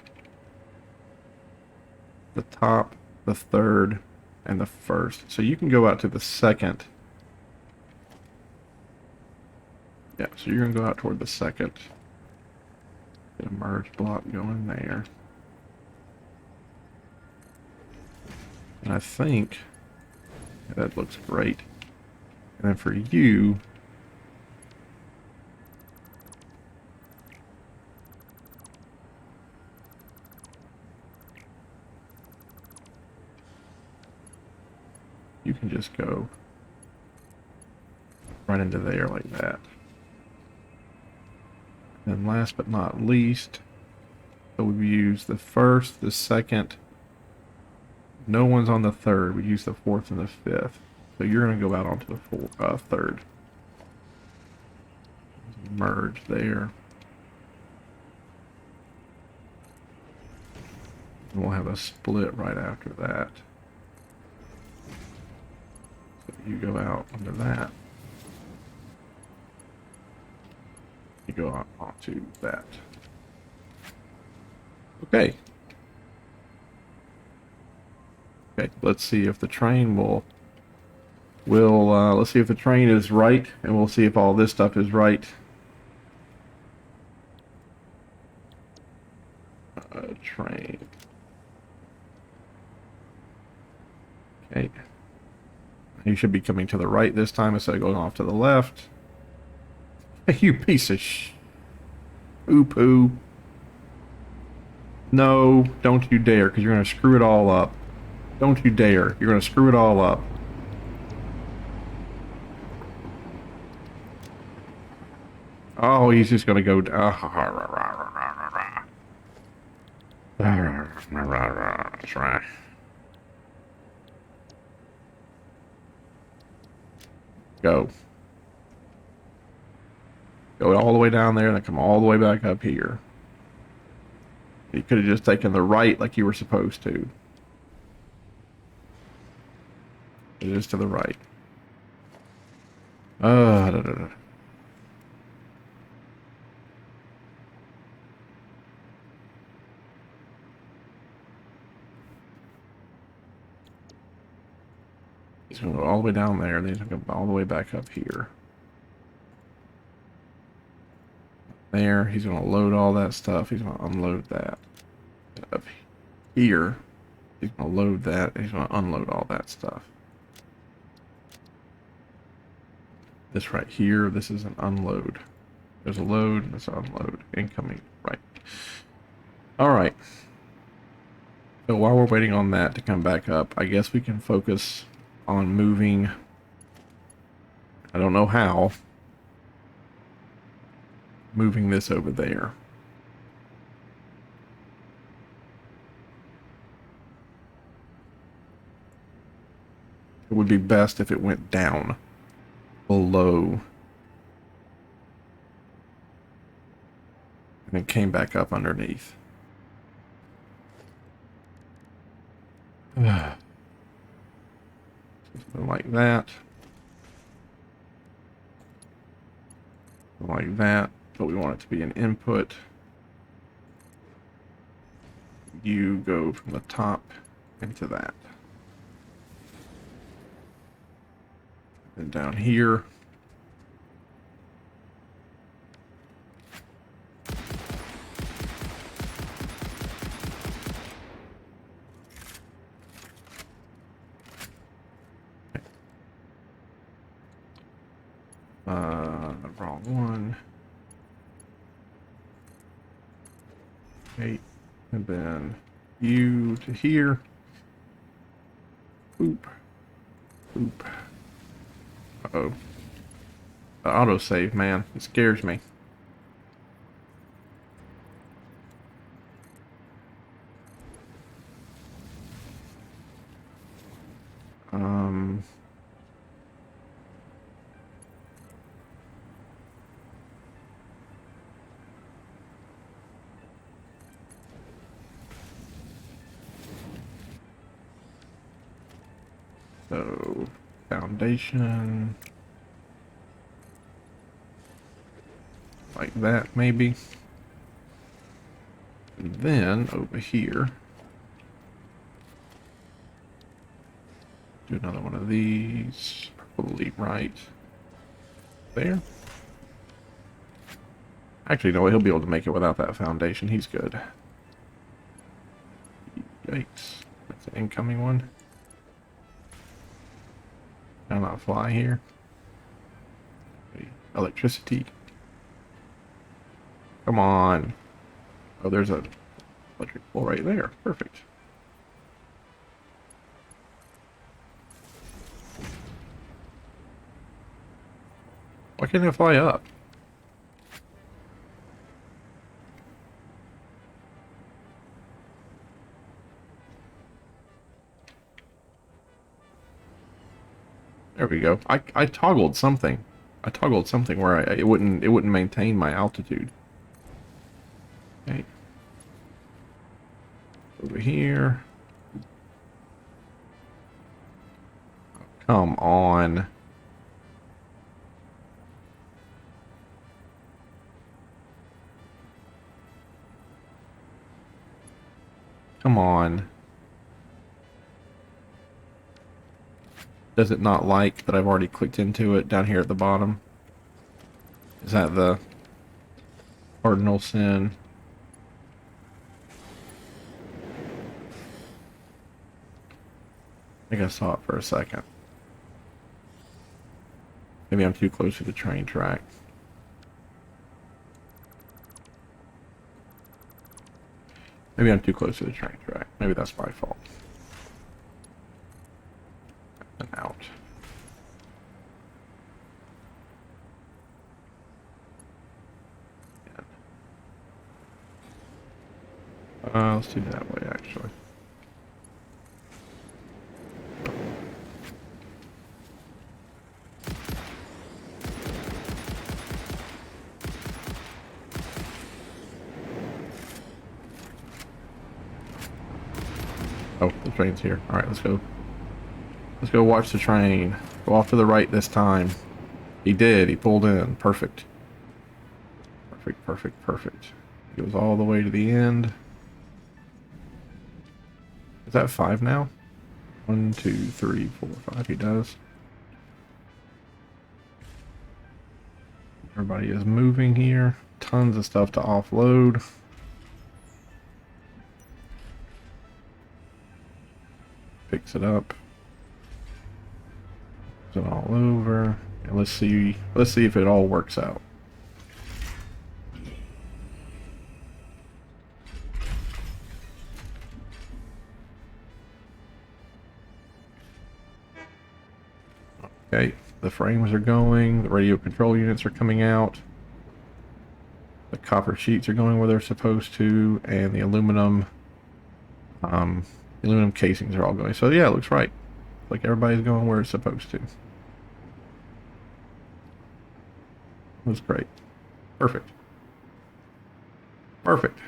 The top, the third, and the first. So you can go out to the second. Yeah, so you're going to go out toward the second. Get a merge block going there. And I think that looks great. And then for you, you can just go right into there like that. And last but not least, so we use the first, the second. No one's on the third. We use the fourth and the fifth. So you're going to go out onto the third. Merge there. And we'll have a split right after that. So you go out under that. You go out onto that. Okay. Okay, let's see if the train let's see if the train is right, and we'll see if all this stuff is right. Train. Okay. You should be coming to the right this time instead of going off to the left. You piece of poo. No, don't you dare, because you're going to screw it all up. Don't you dare. You're going to screw it all up. Oh, he's just going to go... That's right. Go. Go all the way down there and then come all the way back up here. You could have just taken the right like you were supposed to. It is to the right. Da, da, da. He's going to go all the way down there, and then he's going to go all the way back up here. There, he's going to load all that stuff. He's going to unload that. Up here, he's going to load that, and he's going to unload all that stuff. This right here, this is an unload. There's a load, and there's an unload. Incoming, right. Alright. So while we're waiting on that to come back up, I guess we can focus on moving. I don't know how. Moving this over there. It would be best if it went down below and then came back up underneath. Something like that. Like that. But we want it to be an input. You go from the top into that. And down here. Wrong one. Okay, and then you to here. Oop. Oop. Uh-oh. The autosave, man. It scares me. So, foundation. Like that, maybe. And then, over here. Do another one of these. Probably right there. Actually, no, he'll be able to make it without that foundation. He's good. Yikes. That's an incoming one. Can I not fly here? Electricity. Come on. Oh, there's a electric pole right there. Perfect. Why can't I fly up? There we go. I toggled something. I toggled something where it wouldn't maintain my altitude. Okay. Over here. Oh, come on. Come on. Does it not like that I've already clicked into it down here at the bottom? Is that the cardinal sin? I think I saw it for a second. Maybe I'm too close to the train track. Maybe I'm too close to the train track. Maybe that's my fault. And out. Let's do that way, actually. Oh, the train's here. All right, let's go. Let's go watch the train. Go off to the right this time. He did. He pulled in. Perfect. Perfect, perfect, perfect. He goes all the way to the end. Is that 5 now? 1, 2, 3, 4, 5. He does. Everybody is moving here. Tons of stuff to offload. Picks it up. Puts it all over. And let's see if it all works out. Okay, the frames are going, the radio control units are coming out, the copper sheets are going where they're supposed to, and the aluminum casings are all going. So yeah, it looks right. Like everybody's going where it's supposed to. That's great. Perfect. Perfect.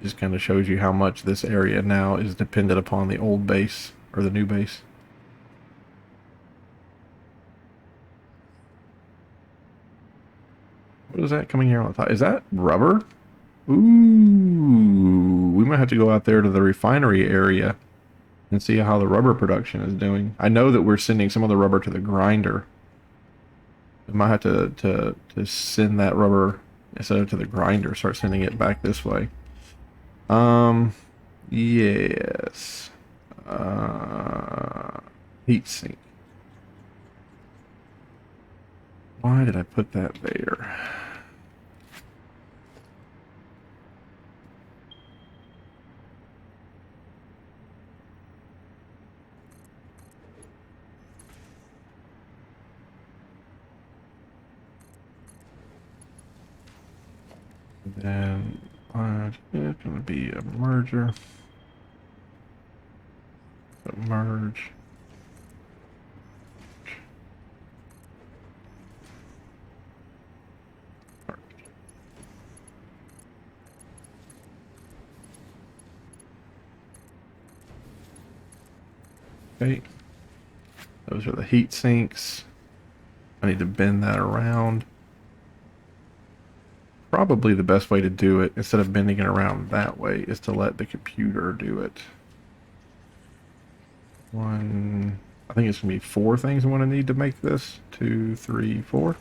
Just kind of shows you how much this area now is dependent upon the old base or the new base. What is that coming here on the top? Is that rubber? Ooh, we might have to go out there to the refinery area and see how the rubber production is doing. I know that we're sending some of the rubber to the grinder. We might have to send that rubber instead of to the grinder, start sending it back this way. Yes. Heat sink. Why did I put that there? Then it's going to be a merger. A merge. Okay. Those are the heat sinks. I need to bend that around. Probably the best way to do it, instead of bending it around that way, is to let the computer do it. I think it's going to be 4 things I'm going to need to make this. 2, 3, 4.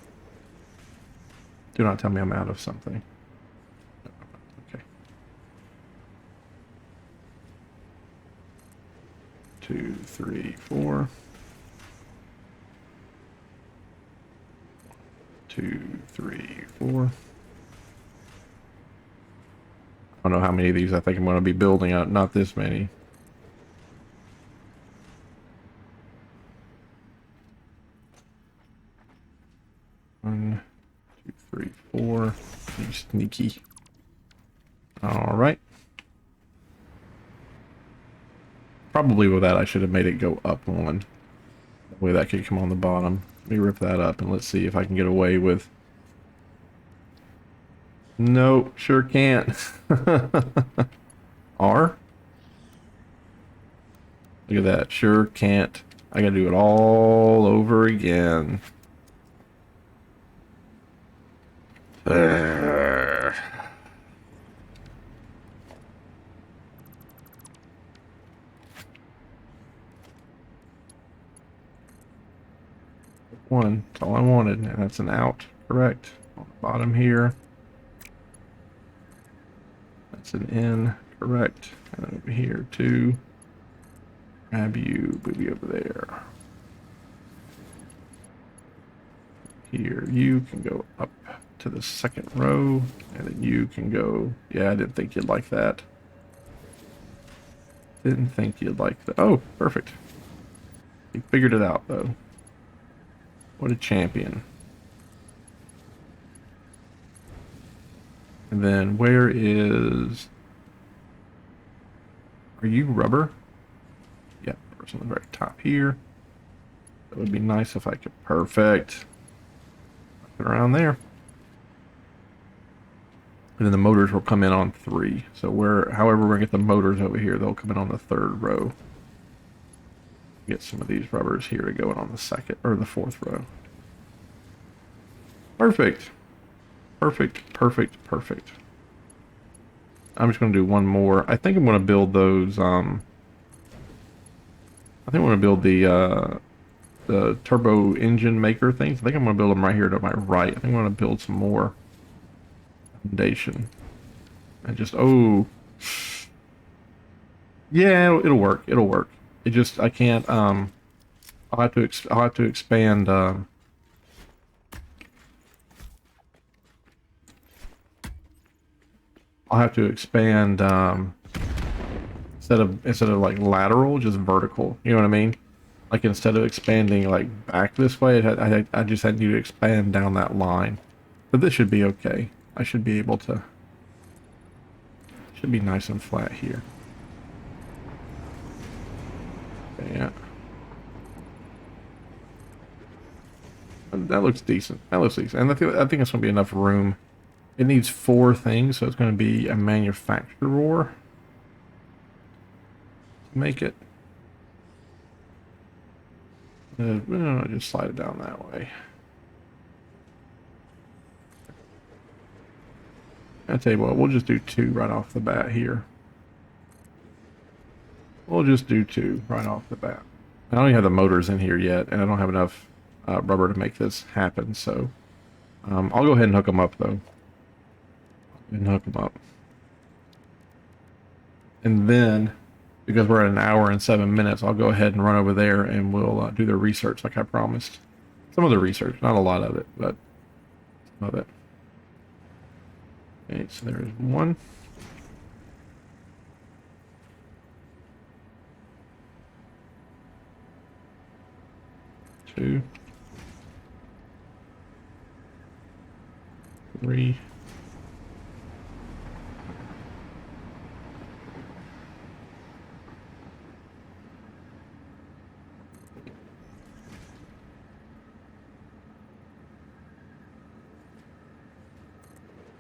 Do not tell me I'm out of something. Okay. 2, 3, 4. 2, 3, 4. I don't know how many of these I think I'm going to be building out. Not this many. One, 2, 3, 4. You sneaky. All right. Probably with that, I should have made it go up 1. That way that could come on the bottom. Let me rip that up and let's see if I can get away with... No, sure can't. R? Look at that. Sure can't. I gotta do it all over again. One. That's all I wanted. And that's an out. Correct. On the bottom here. That's an in. Correct. And then over here too. Grab you. Move you over there. Here. You can go up to the second row. And then you can go... Yeah, I didn't think you'd like that. Didn't think you'd like that. Oh, perfect. He figured it out, though. What a champion. And then where is... Are you rubber? Yeah, rubber's on the very top here. That would be nice if I could... Perfect. Put it around there. And then the motors will come in on 3. So however we're going to get the motors over here, they'll come in on the 3rd row. Get some of these rubbers here to go in on the 2nd, or the 4th row. Perfect. Perfect, perfect, perfect. I'm just going to do one more. I think I'm going to build those, I think I'm going to build the turbo engine maker things. I think I'm going to build them right here to my right. I think I'm going to build some more foundation. And just, oh. Yeah, it'll work. It'll work. It just, I can't, I'll have to expand, I'll have to expand, instead of like lateral, just vertical. You know what I mean? Like instead of expanding like back this way, I just had you to expand down that line. But this should be okay. I should be able to. Should be nice and flat here. Yeah. That looks decent. That looks decent. And I think it's going to be enough room. It needs 4 things, so it's going to be a manufacturer to make it. No, just slide it down that way. I tell you what, we'll just do 2 right off the bat here. We'll just do 2 right off the bat. I don't even have the motors in here yet, and I don't have enough rubber to make this happen, so I'll go ahead and hook them up, though. And hook them up. And then, because we're at an hour and 7 minutes, I'll go ahead and run over there and we'll do the research like I promised. Some of the research, not a lot of it, but some of it. Okay, so there's 1. 2. 3.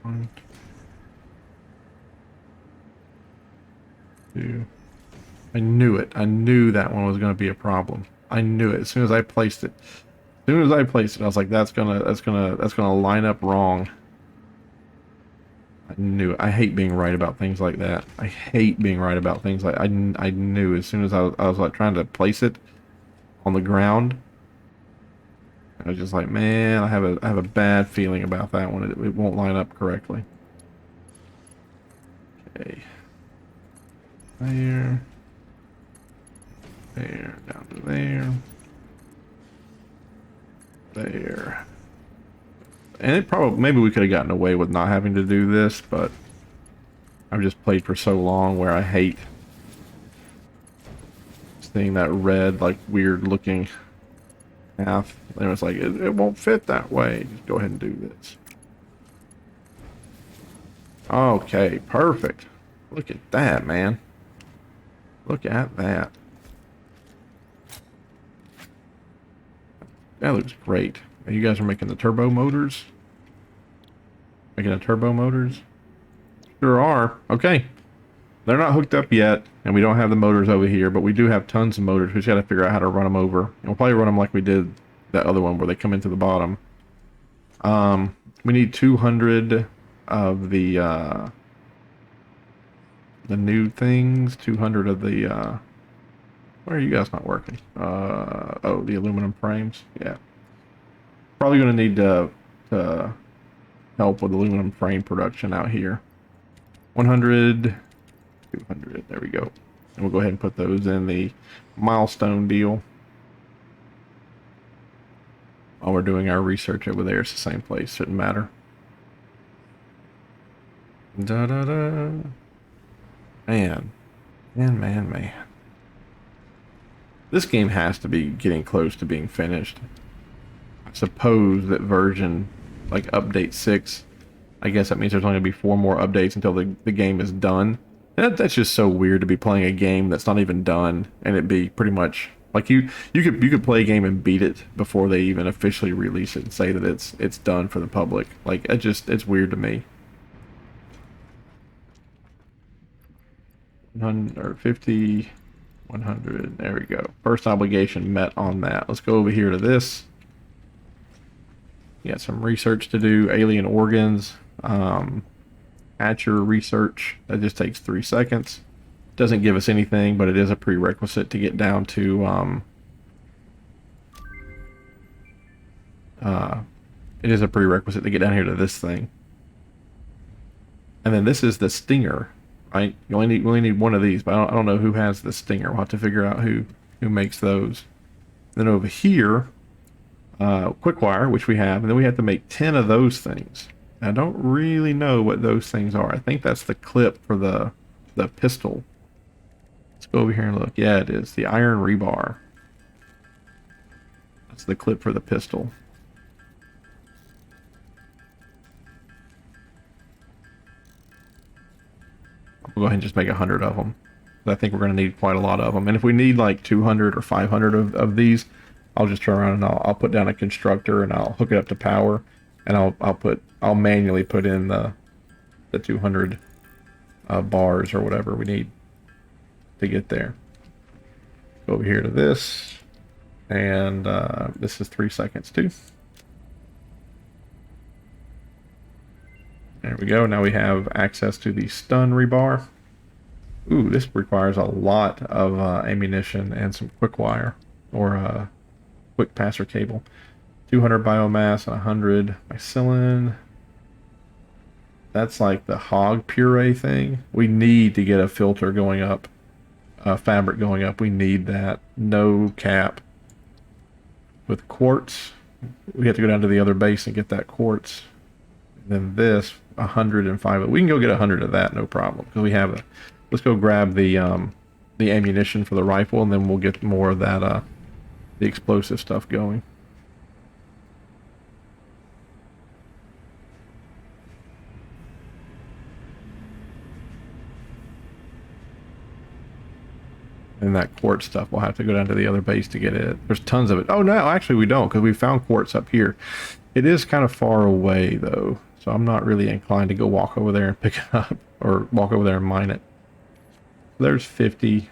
1, 2. I knew it. I knew that one was going to be a problem. I knew it as soon as I placed it. As soon as I placed it, I was like, that's gonna line up wrong. I knew it. I hate being right about things like that. I hate being right about things like I knew as soon as I was like trying to place it on the ground. I was just like, man, I have a bad feeling about that one. It won't line up correctly. Okay. There. There, down to there. There. And it probably, maybe we could have gotten away with not having to do this, but I've just played for so long where I hate seeing that red, like, weird looking path. And it's like, it won't fit that way. Just go ahead and do this. Okay, perfect. Look at that, man. Look at that. That looks great. And you guys are making the turbo motors? Making the turbo motors? Sure are. Okay. They're not hooked up yet, and we don't have the motors over here, but we do have tons of motors. We just got to figure out how to run them over. And we'll probably run them like we did that other one where they come into the bottom. We need 200 of the new things. 200 of the, why are you guys not working? Oh, the aluminum frames. Yeah. Probably going to need to help with aluminum frame production out here. 100, 200, there we go. And we'll go ahead and put those in the milestone deal. While we're doing our research over there, it's the same place, shouldn't matter. Man. Man. This game has to be getting close to being finished. I suppose that version, like update 6, I guess that means there's only going to be 4 more updates until the game is done. That's just so weird to be playing a game that's not even done and it be pretty much like you could play a game and beat it before they even officially release it and say that it's done for the public. Like it's weird to me. 100 or 50, 100. There we go. First obligation met on that. Let's go over here to this. We got some research to do. Alien organs. Hatcher research. That just takes 3 seconds. Doesn't give us anything, but it is a prerequisite to get down to it is a prerequisite to get down here to this thing. And then this is the stinger, right? You only need one of these, but I don't know who has the stinger. We'll have to figure out who makes those. Then over here, quick wire, which we have, and then we have to make 10 of those things. I don't really know what those things are. I think that's the clip for the pistol. Let's go over here and look. Yeah, it is. The iron rebar. That's the clip for the pistol. We'll go ahead and just make 100 of them. I think we're going to need quite a lot of them. And if we need like 200 or 500 of these, I'll just turn around and I'll put down a constructor and I'll hook it up to power, and I'll manually put in the 200 bars or whatever we need to get there. Go over here to this, and this is 3 seconds too. There we go. Now we have access to the stun rebar. Ooh, this requires a lot of ammunition and some quick wire or quick passer cable. 200 biomass and 100 mycelium. That's like the hog puree thing. We need to get a filter going up, fabric going up. We need that. No cap. With quartz, we have to go down to the other base and get that quartz. And then this 105. We can go get 100 of that, no problem, because we have. Let's go grab the ammunition for the rifle, and then we'll get more of that the explosive stuff going. And that quartz stuff, we'll have to go down to the other base to get it. There's tons of it. Oh, no, actually we don't, because we found quartz up here. It is kind of far away, though, so I'm not really inclined to go walk over there and pick it up, or walk over there and mine it. There's 50.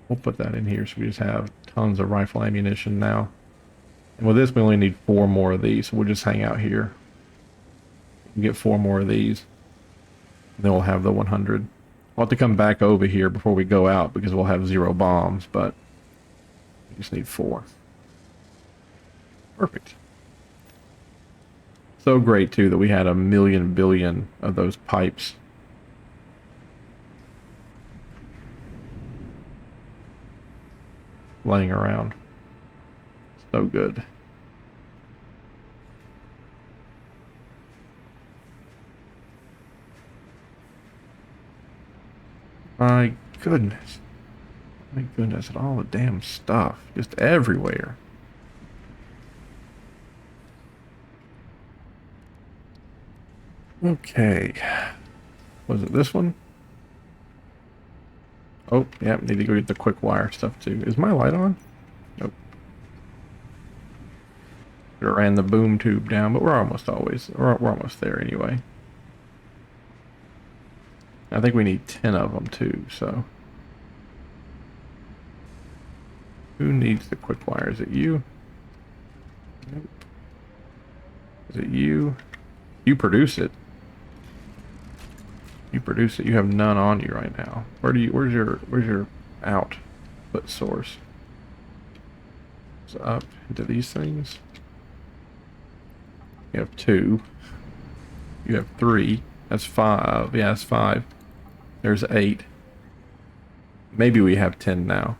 We'll put that in here so we just have tons of rifle ammunition now. And with this, we only need 4 more of these, so we'll just hang out here. We'll get 4 more of these. And then we'll have the 100. We'll have to come back over here before we go out because we'll have 0 bombs, but we just need 4. Perfect. So great, too, that we had 1,000,000 billion of those pipes. Laying around. So good. My goodness. My goodness, all the damn stuff. Just everywhere. Okay. Was it this one? Oh, yeah, need to go get the quick wire stuff too. Is my light on? Nope. Could have ran the boom tube down, but we're almost there anyway. I think we need 10 of them too, so. Who needs the quick wire? Is it you? Nope. Is it you? You produce it. You produce it. You have none on you right now. Where's your output source? It's up into these things. You have 2. You have 3. That's 5. Yeah, that's 5. There's 8. Maybe we have 10 now.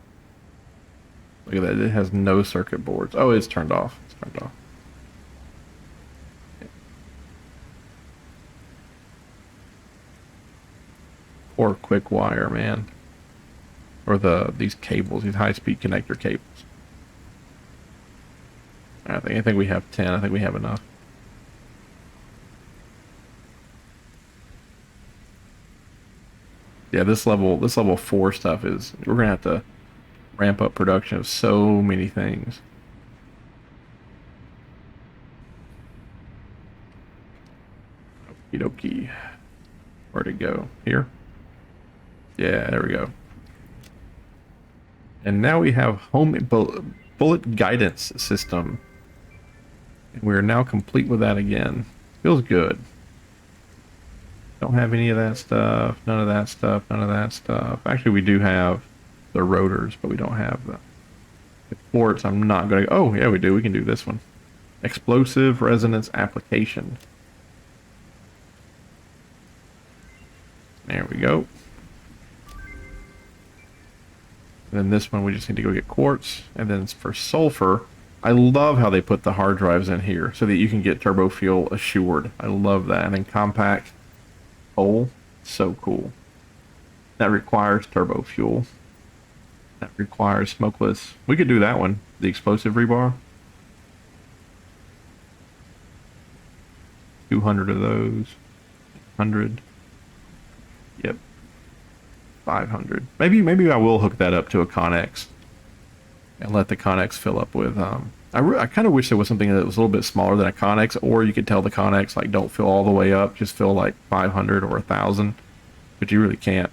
Look at that. It has no circuit boards. Oh, it's turned off. It's turned off. Poor quick wire, man. or these cables, these high-speed connector cables. I think we have 10. I think we have enough. Yeah, this level 4 stuff is, we're gonna have to ramp up production of so many things. Okie dokie. Where'd it go? Here? Yeah, there we go. And now we have bullet guidance system. And we're now complete with that again. Feels good. Don't have any of that stuff, none of that stuff, none of that stuff. Actually, we do have the rotors, but we don't have the ports. I'm not going to... Oh, yeah, we do. We can do this one. Explosive resonance application. There we go. And then this one, we just need to go get quartz. And then for sulfur, I love how they put the hard drives in here so that you can get turbo fuel assured. I love that. And then compact coal, so cool. That requires turbo fuel. That requires smokeless. We could do that one, the explosive rebar. 200 of those. 100. Yep. 500. Maybe I will hook that up to a Connex and let the Connex fill up with I kind of wish there was something that was a little bit smaller than a Connex, or you could tell the Connex like don't fill all the way up, just fill like 500 or 1,000, but you really can't.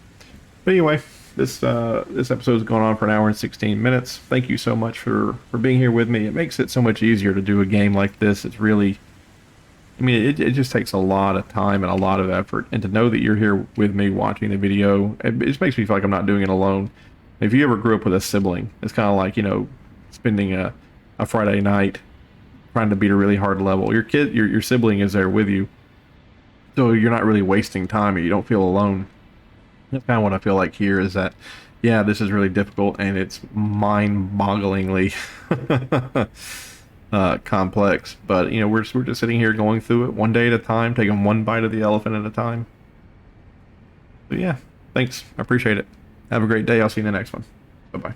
But anyway, this episode's gone on for an hour and 16 minutes. Thank you so much for being here with me. It makes it so much easier to do a game like this. It's really, I mean, it just takes a lot of time and a lot of effort, and to know that you're here with me watching the video, it just makes me feel like I'm not doing it alone. If you ever grew up with a sibling, it's kind of like, you know, spending a Friday night trying to beat a really hard level. Your sibling is there with you, so you're not really wasting time, and you don't feel alone. That's kind of what I feel like here, is that, yeah, this is really difficult, and it's mind-bogglingly complex. But, you know, we're just sitting here going through it one day at a time, taking one bite of the elephant at a time. So yeah, thanks. I appreciate it. Have a great day. I'll see you in the next one. Bye-bye.